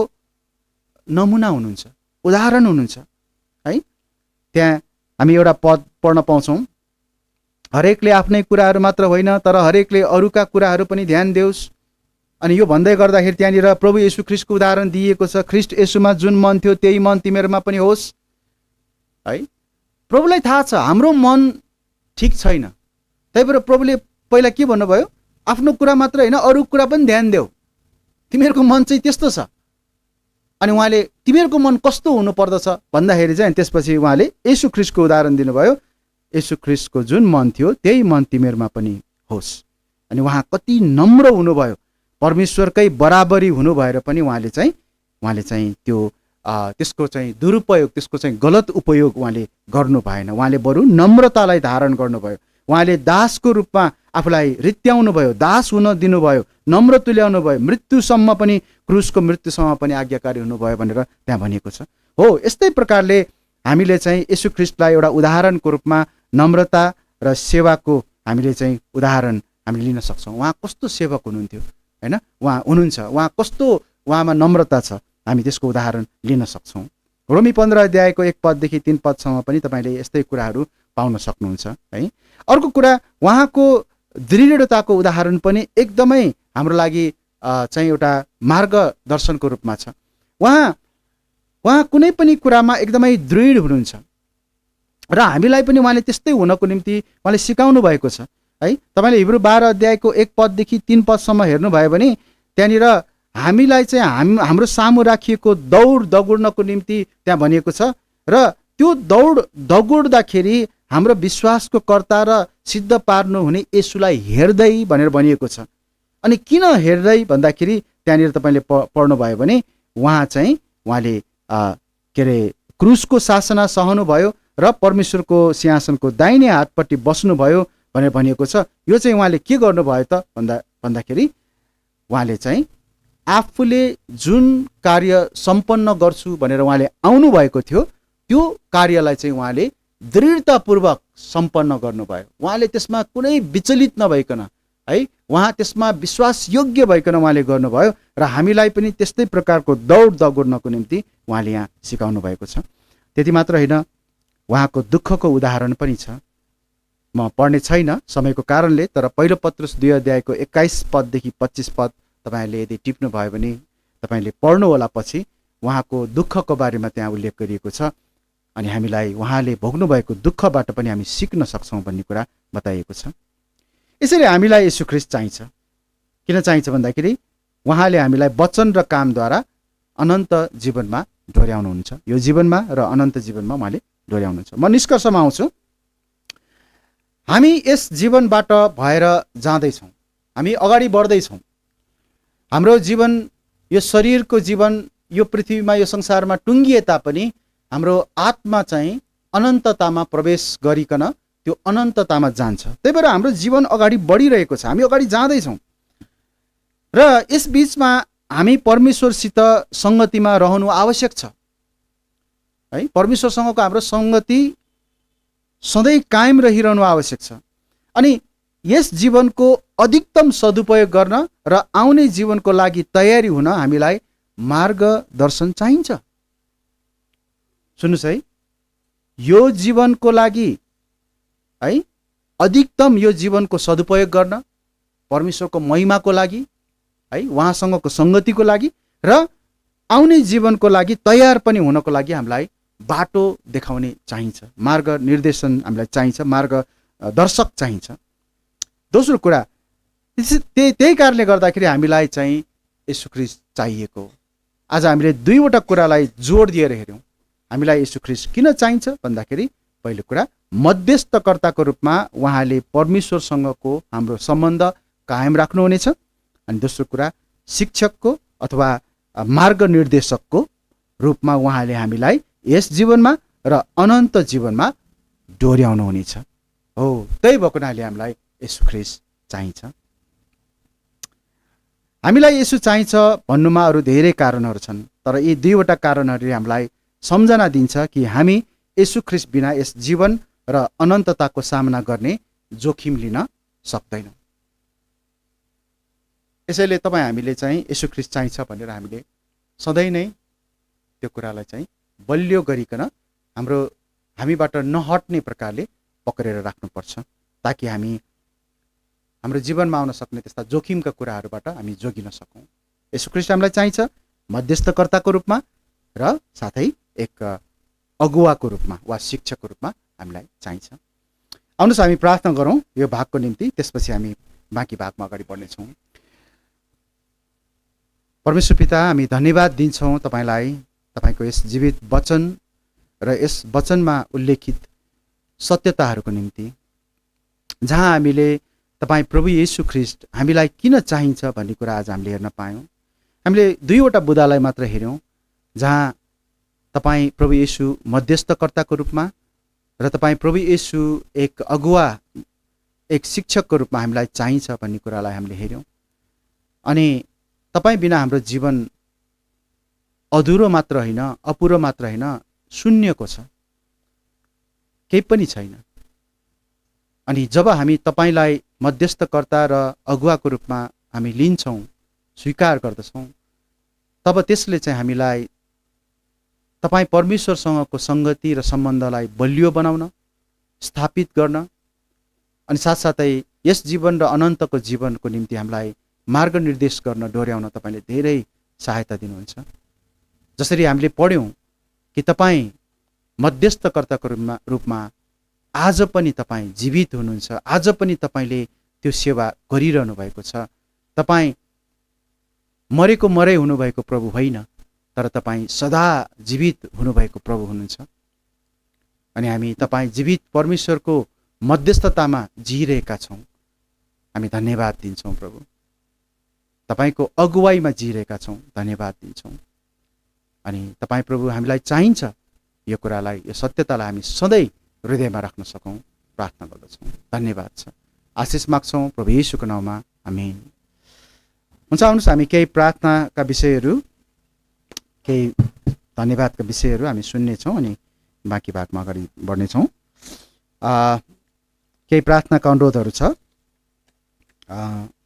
नमुना हुनुहुन्छ, उदाहरण हुनुहुन्छ है। त्यहाँ हामी एउटा पद पढ्न पाउँछौँ, हरेकले आफ्नै कुराहरू मात्र होइन तर हरेकले अरूका कुराहरू पनि ध्यान देओस्। अनि यो भन्दै गर्दाखेरि त्यहाँनिर प्रभु येशू ख्रीष्टको उदाहरण दिएको छ, ख्रीष्ट येशूमा जुन मन थियो त्यही मन तिमीहरूमा पनि होस् है। प्रभुलाई थाहा छ हाम्रो मन ठिक छैन, त्यही भएर प्रभुले पहिला के भन्नुभयो, आफ्नो कुरा मात्र होइन अरू कुरा पनि ध्यान देऊ, तिमीहरूको मन चाहिँ त्यस्तो छ। अनि उहाँले तिमीहरूको मन कस्तो हुनुपर्दछ भन्दाखेरि चाहिँ त्यसपछि उहाँले येशू ख्रीष्टको उदाहरण दिनुभयो, येशू ख्रीष्टको जुन मन थियो त्यही मन तिमीहरूमा पनि होस्। अनि उहाँ कति नम्र हुनुभयो, परमेश्वरकै बराबरी हुनु भएर पनि उहाँले चाहिँ त्यो त्यसको चाहिँ दुरुपयोग, त्यसको चाहिँ गलत उपयोग उहाँले गर्नु भएन। उहाँले बरु नम्रतालाई धारण गर्नुभयो, उहाँले दासको रूपमा आफूलाई रित्याउनु भयो, दास हुन दिनुभयो, नम्र तुल्याउनु भयो, मृत्युसम्म पनि, क्रुसको मृत्युसम्म पनि आज्ञाकारी हुनुभयो भनेर त्यहाँ भनिएको छ। हो, यस्तै प्रकारले हामीले चाहिँ येशू ख्रीष्टलाई एउटा उदाहरणको रूपमा नम्रता र सेवाको हामीले चाहिँ उदाहरण हामीले लिन सक्छौँ। उहाँ कस्तो सेवक हुनुहुन्थ्यो होइन, उहाँ हुनुहुन्छ, उहाँ कस्तो उहाँमा नम्रता छ, हामी त्यसको उदाहरण लिन सक्छौँ। रोमी 15 अध्यायको 1 पददेखि 3 पदसम्म पनि तपाईँले यस्तै कुराहरू पाउन सक्नुहुन्छ है। अर्को कुरा, उहाँको दृढताको उदाहरण पनि एकदमै हाम्रो लागि चाहिँ एउटा मार्गदर्शनको रूपमा छ। उहाँ कुनै पनि कुरामा एकदमै दृढ हुनुहुन्छ र हामीलाई पनि उहाँले त्यस्तै हुनको निम्ति उहाँले सिकाउनु भएको छ है। तपाईँले हिब्रू 12 अध्यायको 1 पददेखि 3 पदसम्म हेर्नुभयो भने त्यहाँनिर हामीलाई चाहिँ हाम्रो सामु राखिएको दौड दगुड्नको निम्ति त्यहाँ भनिएको छ र त्यो दौड दगुड्दाखेरि हाम्रो विश्वासको कर्ता र सिद्ध पार्नु हुने येशूलाई हेर्दै भनेर भनिएको छ। अनि किन हेर्दै भन्दाखेरि त्यहाँनिर तपाईँले पढ्नुभयो भने उहाँले के अरे क्रुसको शासना सहनुभयो र परमेश्वरको सिंहासनको दाहिने हातपट्टि बस्नुभयो भनेर भनिएको छ। यो चाहिँ उहाँले के गर्नुभयो त भन्दाखेरि उहाँले चाहिँ आफूले जुन कार्य सम्पन्न गर्छु भनेर उहाँले आउनुभएको थियो त्यो कार्यलाई चाहिँ उहाँले दृढतापूर्वक सम्पन्न गर्नुभयो। उहाँले त्यसमा कुनै विचलित नभइकन है, उहाँ त्यसमा विश्वासयोग्य भइकन उहाँले गर्नुभयो र हामीलाई पनि त्यस्तै प्रकारको दौड दगुड्नको निम्ति उहाँले यहाँ सिकाउनु भएको छ। त्यति मात्र होइन, उहाँको दुःखको उदाहरण पनि छ। म पढ्ने छैन समयको कारणले, तर पहिलो पत्रुस 2 अध्यायको 21 पददेखि 25 पद तपाईँहरूले यदि टिप्नुभयो भने तपाईँले पढ्नु होला। पछि उहाँको दुःखको बारेमा त्यहाँ उल्लेख गरिएको छ अनि हामीलाई उहाँले भोग्नुभएको दुःखबाट पनि हामी सिक्न सक्छौँ भन्ने कुरा बताइएको छ। यसरी हामीलाई येशू ख्रीष्ट चाहिन्छ। किन चाहिन्छ भन्दाखेरि उहाँले हामीलाई वचन र कामद्वारा अनन्त जीवनमा डोर्याउनुहुन्छ। यो जीवनमा र अनन्त जीवनमा उहाँले डोर्याउनुहुन्छ। म निष्कर्षमा आउँछु। हामी यस जीवनबाट भएर जाँदैछौँ, हामी अगाडि बढ्दैछौँ। हाम्रो जीवन, यो शरीरको जीवन यो पृथ्वीमा, यो संसारमा टुङ्गिए तापनि हाम्रो आत्मा चाहिँ अनन्ततामा प्रवेश गरिकन त्यो अनन्ततामा जान्छ। त्यही भएर हाम्रो जीवन अगाडि बढिरहेको छ, हामी अगाडि जाँदैछौँ र यस बिचमा हामी परमेश्वरसित सङ्गतिमा रहनु आवश्यक छ है। परमेश्वरसँगको हाम्रो सङ्गति सधैँ कायम रहिरहनु आवश्यक छ। अनि यस जीवनको अधिकतम सदुपयोग गर्न र आउने जीवनको लागि तयारी हुन हामीलाई मार्गदर्शन चाहिन्छ। सुन्नुहोस् है, यो जीवनको लागि है अधिकतम यो जीवनको सदुपयोग गर्न, परमेश्वरको महिमाको लागि है, उहाँसँगको सङ्गतिको लागि र आउने जीवनको लागि तयार पनि हुनको लागि हामीलाई बाटो देखाउने चाहिन्छ, मार्ग निर्देशन हामीलाई चाहिन्छ, मार्ग दर्शक चाहिन्छ। दोस्रो कुरा, त्यही कारणले गर्दाखेरि हामीलाई चाहिँ येशू ख्रीष्ट चाहिएको। आज हामीले दुईवटा कुरालाई जोड दिएर हेऱ्यौँ। हामीलाई येशू ख्रीष्ट किन चाहिन्छ भन्दाखेरि पहिलो कुरा मध्यस्थकर्ताको रूपमा उहाँले परमेश्वरसँगको हाम्रो सम्बन्ध कायम राख्नुहुनेछ, अनि दोस्रो कुरा शिक्षकको अथवा मार्ग निर्देशकको रूपमा उहाँले हामीलाई यस जीवनमा र अनन्त जीवनमा डोर्याउनुहुनेछ। हो, त्यही भएको हुनाले हामीलाई येशू ख्रीष्ट चाहिन्छ। हामीलाई येशू चाहिन्छ भन्नुमा अरू धेरै कारणहरू छन्, तर यी दुईवटा कारणहरूले हामीलाई सम्झना दिन्छ कि हामी येशू ख्रीष्ट बिना यस जीवन र अनन्तताको सामना गर्ने जोखिम लिन सक्दैनौँ। यसैले हामीले चाहिँ येशू ख्रीष्ट चाहिन्छ भनेर हामीले सधैँ नै त्यो कुरालाई चाहिँ बलियो गरिकन हामीबाट नहट्ने प्रकारले पक्रेर राख्नुपर्छ, ताकि हामी हाम्रो जीवनमा आउन सक्ने त्यस्ता जोखिमका कुराहरूबाट हामी जोगिन सकौँ। येशू ख्रीष्ट हामीलाई चाहिन्छ मध्यस्थकर्ताको रूपमा र साथै एक अगुवाको रूपमा वा शिक्षकको रूपमा हामीलाई चाहिन्छ। आउनुहोस् हामी प्रार्थना गरौँ यो भागको निम्ति, त्यसपछि हामी बाँकी भागमा अगाडि बढ्नेछौँ। परमेश्वर पिता, हामी धन्यवाद दिन्छौँ तपाईँलाई, तपाईँको यस जीवित वचन र यस वचनमा उल्लेखित सत्यताहरूको निम्ति, जहाँ हामीले तपाईँ प्रभु येशू ख्रीष्ट हामीलाई किन चाहिन्छ भन्ने कुरा आज हामीले हेर्न पायौँ। हामीले दुईवटा बुदालाई मात्र हेऱ्यौँ, जहाँ तपाईँ प्रभु येशू मध्यस्थकर्ताको रूपमा र तपाईँ प्रभु येशू एक अगुवा, एक शिक्षकको रूपमा हामीलाई चाहिन्छ भन्ने कुरालाई हामीले हेऱ्यौँ। अनि तपाईँ बिना हाम्रो जीवन अधुरो मात्र होइन, अपुरो मात्र होइन, शून्यको छ, केही पनि छैन। अनि जब हामी तपाईँलाई मध्यस्थकर्ता र अगुवाको रूपमा हामी लिन्छौँ, स्वीकार गर्दछौँ, तब त्यसले चाहिँ हामीलाई तपाईँ परमेश्वरसँगको सङ्गति र सम्बन्धलाई बलियो बनाउन, स्थापित गर्न, अनि साथसाथै यस जीवन र अनन्तको जीवनको निम्ति हामीलाई मार्ग निर्देश गर्न, डोर्याउन तपाईँले धेरै सहायता दिनुहुन्छ। जसरी हामीले पढ्यौँ कि तपाईँ मध्यस्थकर्ताको रूपमा आज पनि तपाईँ जीवित हुनुहुन्छ, आज पनि तपाईँले त्यो सेवा गरिरहनु भएको छ। तपाईँ मरेको मरै हुनुभएको प्रभु होइन, तर तपाईँ सदा जीवित हुनुभएको प्रभु हुनुहुन्छ। अनि हामी तपाईँ जीवित परमेश्वरको मध्यस्थतामा जिइरहेका छौँ। हामी धन्यवाद दिन्छौँ प्रभु, तपाईँको अगुवाईमा जिइरहेका छौँ, धन्यवाद दिन्छौँ। अनि तपाईँ प्रभु हामीलाई चाहिन्छ, यो कुरालाई, यो सत्यतालाई हामी सधैँ हृदयमा राख्न सकौँ, प्रार्थना गर्दछौँ। धन्यवाद छ, आशिष माग्छौँ प्रभु येशूको नाउँमा, आमेन। हुन्छ, आउनुहोस् हामी केही प्रार्थनाका विषयहरू, केही धन्यवादका विषयहरू हामी सुन्नेछौँ अनि बाँकी भागमा अगाडि बढ्नेछौँ। केही प्रार्थनाका अनुरोधहरू छ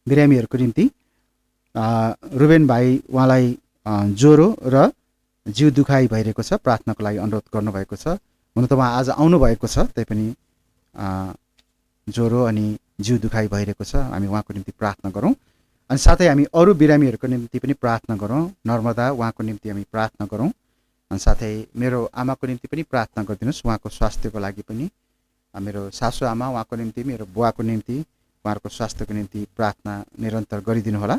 बिरामीहरूको निम्ति। रुबेन भाइ, उहाँलाई ज्वरो र जिउ दुखाइ भइरहेको छ, प्रार्थनाको लागि अनुरोध गर्नुभएको छ। हुन त उहाँ आज आउनुभएको छ, तैपनि ज्वरो अनि जिउ दुखाइ भइरहेको छ। हामी उहाँको निम्ति प्रार्थना गरौँ। अनि साथै हामी अरू बिरामीहरूको निम्ति पनि प्रार्थना गरौँ। नर्मदा, उहाँको निम्ति हामी प्रार्थना गरौँ। अनि साथै मेरो आमाको निम्ति पनि प्रार्थना गरिदिनुहोस्, उहाँको स्वास्थ्यको लागि पनि। मेरो सासु आमा, उहाँको निम्ति, मेरो बुवाको निम्ति, उहाँहरूको स्वास्थ्यको निम्ति प्रार्थना निरन्तर गरिदिनु होला।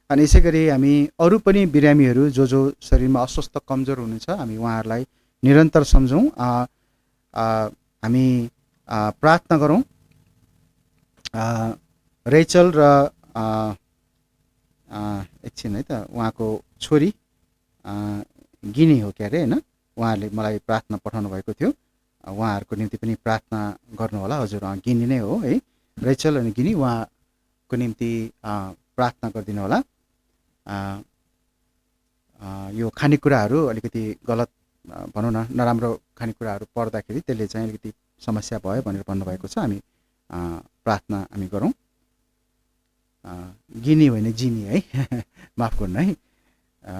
अनि यसै गरी हामी अरू पनि बिरामीहरू जो शरीरमा अस्वस्थ कमजोर हुनुहुन्छ, हामी उहाँहरूलाई निरन्तर सम्झौँ। हामी प्रार्थना गरौँ। रेचल र एकछिन है त, उहाँको छोरी गिनी हो क्या अरे, होइन, उहाँहरूले मलाई प्रार्थना पठाउनु भएको थियो। उहाँहरूको निम्ति पनि प्रार्थना गर्नुहोला। हजुर, गिनी नै हो है, रेचल अनि गिनी, उहाँको निम्ति प्रार्थना गरिदिनु होला। यो खानेकुराहरू अलिकति गलत भनौँ न, नराम्रो खानेकुराहरू पर्दाखेरि त्यसले चाहिँ अलिकति समस्या भयो भनेर भन्नुभएको छ। हामी प्रार्थना हामी गरौँ। गिनी होइन, जिनी है, माफ गर्नु है,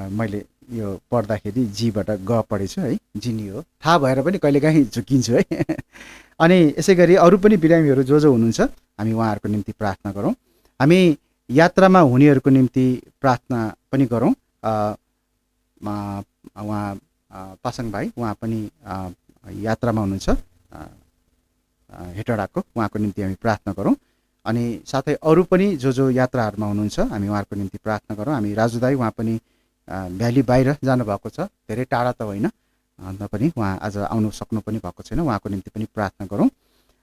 मैले यो पढ्दाखेरि जीबाट ग पढेछु है, जिनी हो, थाहा भएर पनि कहिलेकाहीँ झुकिन्छु है। अनि यसै गरी अरू पनि बिरामीहरू जो हुनुहुन्छ हामी उहाँहरूको निम्ति प्रार्थना गरौँ। हामी यात्रामा हुनेहरूको निम्ति प्रार्थना पनि गरौँ। उहाँ पासाङ भाइ उहाँ पनि यात्रामा हुनुहुन्छ हेटडाको, उहाँको निम्ति हामी प्रार्थना गरौँ। अनि साथै अरू पनि जो यात्राहरूमा हुनुहुन्छ हामी उहाँहरूको निम्ति प्रार्थना गरौँ। हामी राजु दाई उहाँ पनि भ्याली बाहिर जानुभएको छ, धेरै टाढा त होइन, अन्त पनि उहाँ आज आउनु सक्नु पनि भएको छैन, उहाँको निम्ति पनि प्रार्थना गरौँ।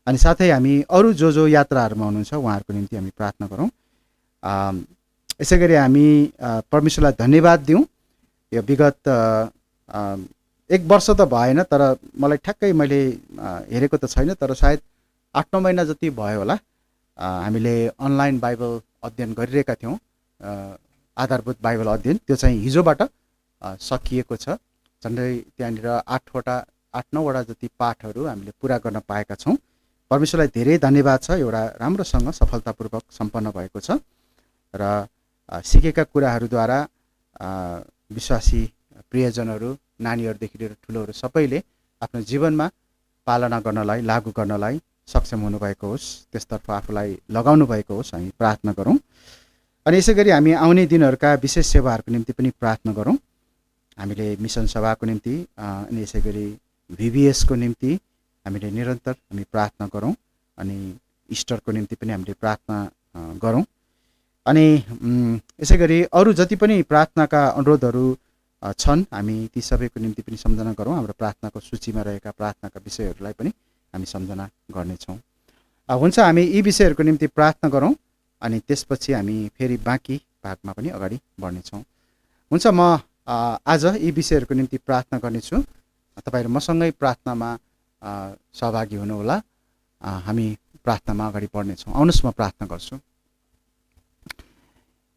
अनि साथै हामी अरू जो यात्राहरूमा हुनुहुन्छ उहाँहरूको निम्ति हामी प्रार्थना गरौँ। यसै गरी हामी परमेश्वरलाई धन्यवाद दिउँ। यो विगत 1 वर्ष त भएन, तर मलाई ठ्याक्कै मैले हेरेको त छैन, तर सायद 8-9 महिना जति भयो होला हामीले अनलाइन बाइबल अध्ययन गरिरहेका थियौँ। आधारभूत बाइबल अध्ययन त्यो चाहिँ हिजोबाट सकिएको छ। झन्डै त्यहाँनिर 8-9 वटा जति पाठहरू हामीले पुरा गर्न पाएका छौँ। परमेश्वरलाई धेरै धन्यवाद छ, एउटा राम्रोसँग सफलतापूर्वक सम्पन्न भएको छ र सिकेका कुराहरूद्वारा विश्वासी प्रियजनहरू, नानीहरूदेखि लिएर ठुलोहरू सबैले आफ्नो जीवनमा पालना गर्नलाई, लागू गर्नलाई सक्षम हुनुभएको होस्, त्यसतर्फ आफूलाई लगाउनु भएको होस्, हामी प्रार्थना गरौँ। अनि यसै गरी हामी आउने दिनहरूका विशेष सेवाहरूको निम्ति पनि प्रार्थना गरौँ। हामीले मिसन सभाको निम्ति अनि यसै गरी VBSको निम्ति हामीले निरन्तर हामी प्रार्थना गरौँ। अनि इस्टरको निम्ति पनि हामीले प्रार्थना गरौँ। अनि यसै गरी अरू जति पनि प्रार्थनाका अनुरोधहरू छन् हामी ती सबैको निम्ति पनि सम्झना गरौँ। हाम्रो प्रार्थनाको सूचीमा रहेका प्रार्थनाका विषयहरूलाई पनि हामी सम्झना गर्नेछौँ। हुन्छ, हामी यी विषयहरूको निम्ति प्रार्थना गरौँ अनि त्यसपछि हामी फेरि बाँकी भागमा पनि अगाडि बढ्नेछौँ। हुन्छ, म आज यी विषयहरूको निम्ति प्रार्थना गर्नेछु। तपाईँहरू मसँगै प्रार्थनामा सहभागी हुनुहोला। हामी प्रार्थनामा अगाडि बढ्नेछौँ। आउनुहोस् म प्रार्थना गर्छु।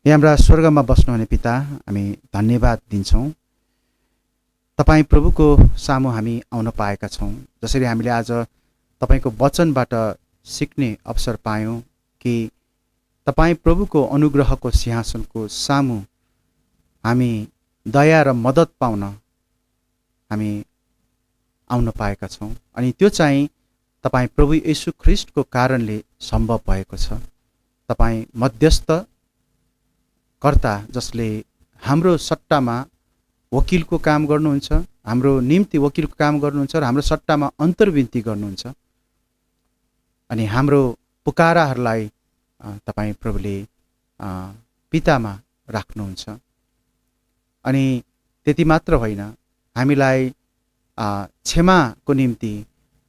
हे हाम्रा स्वर्गमा बस्नुहुने पिता, हामी धन्यवाद दिन्छौँ। तपाईँ प्रभुको सामु हामी आउन पाएका छौँ। जसरी हामीले आज तपाईँको वचनबाट सिक्ने अवसर पायौँ कि तपाईँ प्रभुको अनुग्रहको सिंहासनको सामु हामी दया र मद्दत पाउन हामी आउन पाएका छौँ। अनि त्यो चाहिँ तपाईँ प्रभु येशू ख्रिस्टको कारणले सम्भव भएको छ। तपाईँ मध्यस्थकर्ता जसले हाम्रो सट्टामा वकिलको काम गर्नुहुन्छ, हाम्रो निम्ति वकिलको काम गर्नुहुन्छ र हाम्रो सट्टामा अन्तर्विन्ती गर्नुहुन्छ। अनि हाम्रो पुकाराहरूलाई तपाईँ प्रभुले पितामा राख्नुहुन्छ। अनि त्यति मात्र होइन, हामीलाई क्षमाको निम्ति,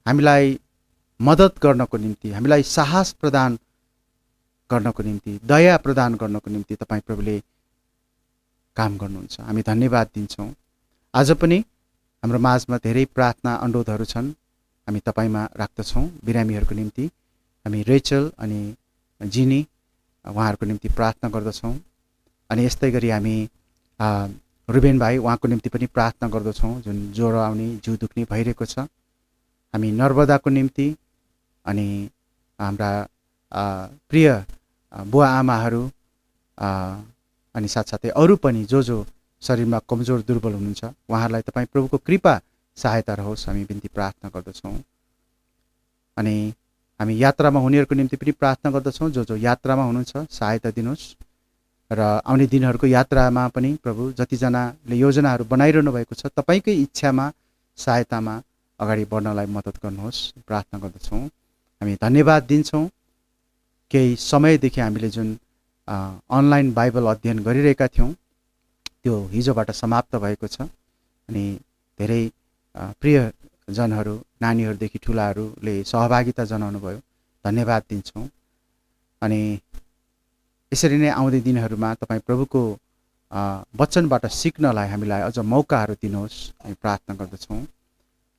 हामीलाई मद्दत गर्नको निम्ति, हामीलाई साहस प्रदान गर्नको निम्ति, दया प्रदान गर्नको निम्ति तपाईँ प्रभुले काम गर्नुहुन्छ। हामी धन्यवाद दिन्छौँ। आज पनि हाम्रो माझमा धेरै प्रार्थना अनुरोधहरू छन्, हामी तपाईँमा राख्दछौँ। बिरामीहरूको निम्ति हामी रेचल अनि जिनी उहाँहरूको निम्ति प्रार्थना गर्दछौँ। अनि यस्तै गरी हामी रुबेन भाइ उहाँको निम्ति पनि प्रार्थना गर्दछौँ, जुन ज्वरो आउने, जिउ दुख्ने भइरहेको छ। हामी नर्मदाको निम्ति अनि हाम्रा प्रिय बुवा आमाहरू अनि साथसाथै अरू पनि जो शरीरमा कमजोर दुर्बल हुनुहुन्छ उहाँहरूलाई तपाईँ प्रभुको कृपा सहायता रहोस्, हामी बिन्ती प्रार्थना गर्दछौँ। अनि हामी यात्रामा हुनेहरूको निम्ति पनि प्रार्थना गर्दछौँ। जो यात्रामा हुनुहुन्छ सहायता दिनुहोस् र आउने दिनहरूको यात्रामा पनि प्रभु जतिजनाले योजनाहरू बनाइरहनु भएको छ तपाईँकै इच्छामा, सहायतामा अगाडि बढ्नलाई मद्दत गर्नुहोस्, प्रार्थना गर्दछौँ। हामी धन्यवाद दिन्छौँ। केही समयदेखि हामीले जुन अनलाइन बाइबल अध्ययन गरिरहेका थियौँ त्यो हिजोबाट समाप्त भएको छ। अनि धेरै प्रियजनहरू, नानीहरूदेखि ठुलाहरूले सहभागिता जनाउनु भयो, धन्यवाद दिन्छौँ। अनि यसरी नै आउँदै दिनहरूमा तपाईँ प्रभुको वचनबाट सिक्नलाई हामीलाई अझ मौकाहरू दिनुहोस्, हामी प्रार्थना गर्दछौँ।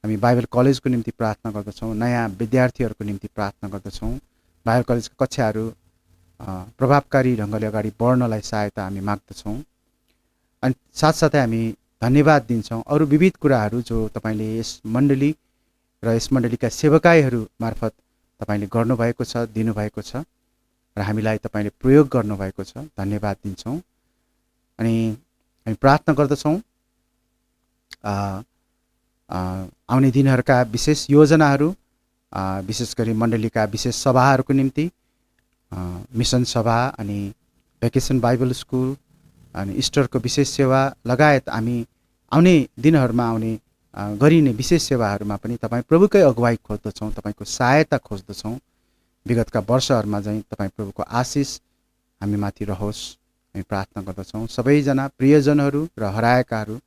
हामी बाइबल कलेजको निम्ति प्रार्थना गर्दछौँ, नयाँ विद्यार्थीहरूको निम्ति प्रार्थना गर्दछौँ। बाइबल कलेजका कक्षाहरू प्रभावकारी ढङ्गले अगाडि बढ्नलाई सहायता हामी माग्दछौँ। अनि साथसाथै हामी धन्यवाद दिन्छौँ अरू विविध कुराहरू जो तपाईँले यस मण्डली र यस मण्डलीका सेवकाईहरू मार्फत तपाईँले गर्नुभएको छ, दिनुभएको छ र हामीलाई तपाईँले प्रयोग गर्नुभएको छ। धन्यवाद दिन्छौँ। अनि हामी प्रार्थना गर्दछौँ आउने दिनहरूका विशेष योजनाहरू, विशेष गरी मण्डलीका विशेष सभाहरूको निम्ति, मिसन सभा अनि भ्याकेसन बाइबल स्कुल अनि इस्टरको विशेष सेवा लगायत हामी आउने दिनहरूमा आउने गरिने विशेष सेवाहरूमा पनि तपाईँ प्रभुकै अगुवाई खोज्दछौँ, तपाईँको सहायता खोज्दछौँ। विगतका वर्षहरूमा चाहिँ तपाईँ प्रभुको आशिष हामीमाथि रहोस् हामी प्रार्थना गर्दछौँ। सबैजना प्रियजनहरू र हराएकाहरू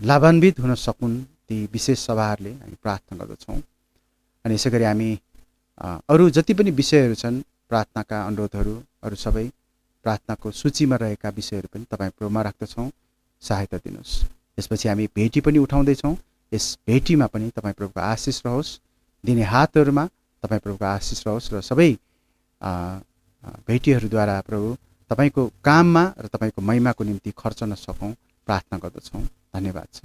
लाभान्वित हुन सकुन् ती विशेष सभाहरूले हामी प्रार्थना गर्दछौँ। अनि यसै गरी हामी अरू जति पनि विषयहरू छन्, प्रार्थनाका अनुरोधहरू, अरू सबै प्रार्थनाको सूचीमा रहेका विषयहरू पनि तपाईँ प्रभुमा राख्दछौँ, सहायता दिनुहोस्। त्यसपछि हामी भेटी पनि उठाउँदैछौँ। यस भेटीमा पनि तपाईँ प्रभुको आशिष रहोस्, दिने हातहरूमा तपाईँ प्रभुको आशिष रहोस् र सबै भेटीहरूद्वारा प्रभु तपाईँको काममा र तपाईँको महिमाको निम्ति खर्च न सकौँ प्रार्थना गर्दछौँ। धन्यवाद छ।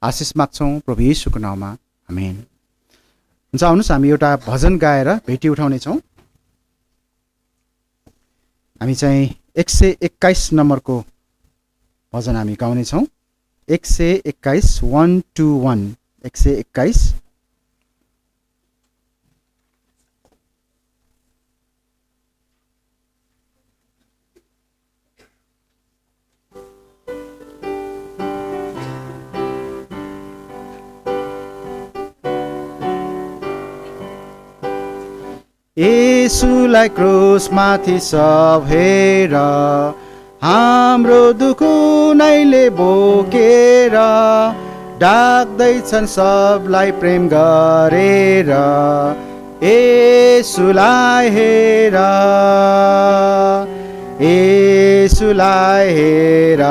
आशिष माग्छौँ प्रभु येशूको नाउँमा, आमेन। हुन्छ, आउनुहोस् हामी एउटा भजन गाएर भेटी उठाउनेछौँ। हामी चाहिँ 121 नम्बरको भजन हामी गाउनेछौँ। 121 121 121। येशूलाई क्रुसमाथि सभेर हाम्रो दुःख उनैले बोकेर डाक्दैछन् सबलाई प्रेम गरेर। येशूलाई हेर, येशूलाई हेर,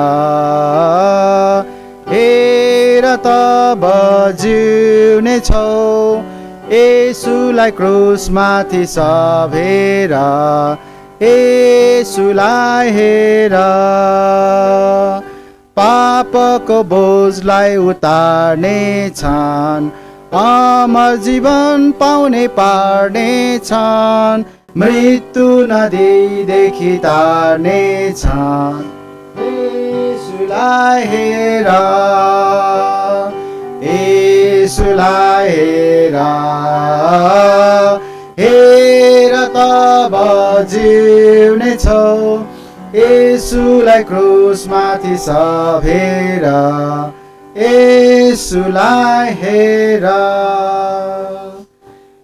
हेर तब जिउनेछौ। येशूलाई क्रुसमाथि सभेर, येशूलाई हेर, पापको बोझलाई उतार्ने छन्, अमर जीवन पाउने पार्ने छन्, मृत्यु नदीदेखि तार्ने छन्। येशूलाई हेर, येशूलाई हेर, हेर तब जिउनेछौ। येशूलाई क्रुसमाथि सभेर, येशूलाई हेर।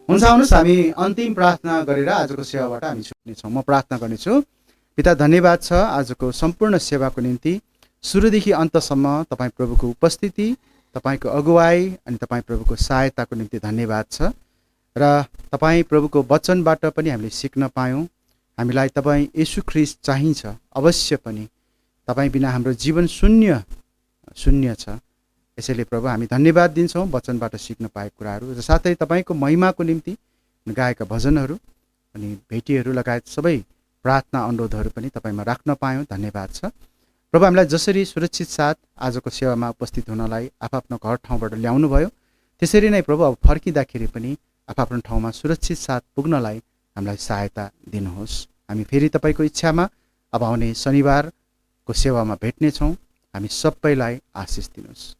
हुन्छ, आउनुहोस् हामी अन्तिम प्रार्थना गरेर आजको सेवाबाट हामी छुट्नेछौँ। म प्रार्थना गर्नेछु। पिता, धन्यवाद छ आजको सम्पूर्ण सेवाको निम्ति। सुरुदेखि अन्तसम्म तपाईँ प्रभुको उपस्थिति, तपाईँको अगुवाई अनि तपाईँ प्रभुको सहायताको निम्ति धन्यवाद छ। र तपाईँ प्रभुको वचनबाट पनि हामीले सिक्न पायौँ। हामीलाई तपाईँ येशू ख्रीष्ट चाहिन्छ अवश्य पनि। तपाईँ बिना हाम्रो जीवन शून्य छ। यसैले प्रभु हामी धन्यवाद दिन्छौँ वचनबाट सिक्न पाएका कुराहरू र साथै तपाईँको महिमाको निम्ति गाएका भजनहरू अनि भेटीहरू लगायत सबै प्रार्थना अनुरोधहरू पनि तपाईँमा राख्न पायौँ। धन्यवाद छ प्रभु। हामीलाई जसरी सुरक्षित साथ आजको सेवामा उपस्थित हुनलाई आफ्नो घर ठाउँबाट ल्याउनु भयो, त्यसरी नै प्रभु अब फर्किँदाखेरि पनि आफ्नो ठाउँमा सुरक्षित साथ पुग्नलाई हामीलाई सहायता दिनुहोस्। हामी फेरि तपाईँको इच्छामा अब आउने शनिबारको सेवामा भेट्नेछौँ। हामी सबैलाई आशिष दिनुहोस्।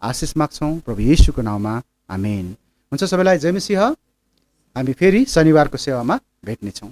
आशिष माग्छौँ प्रभु येशूको नाउँमा, आमेन। हुन्छ, सबैलाई जय मसीह। हामी फेरि शनिबारको सेवामा भेट्नेछौँ।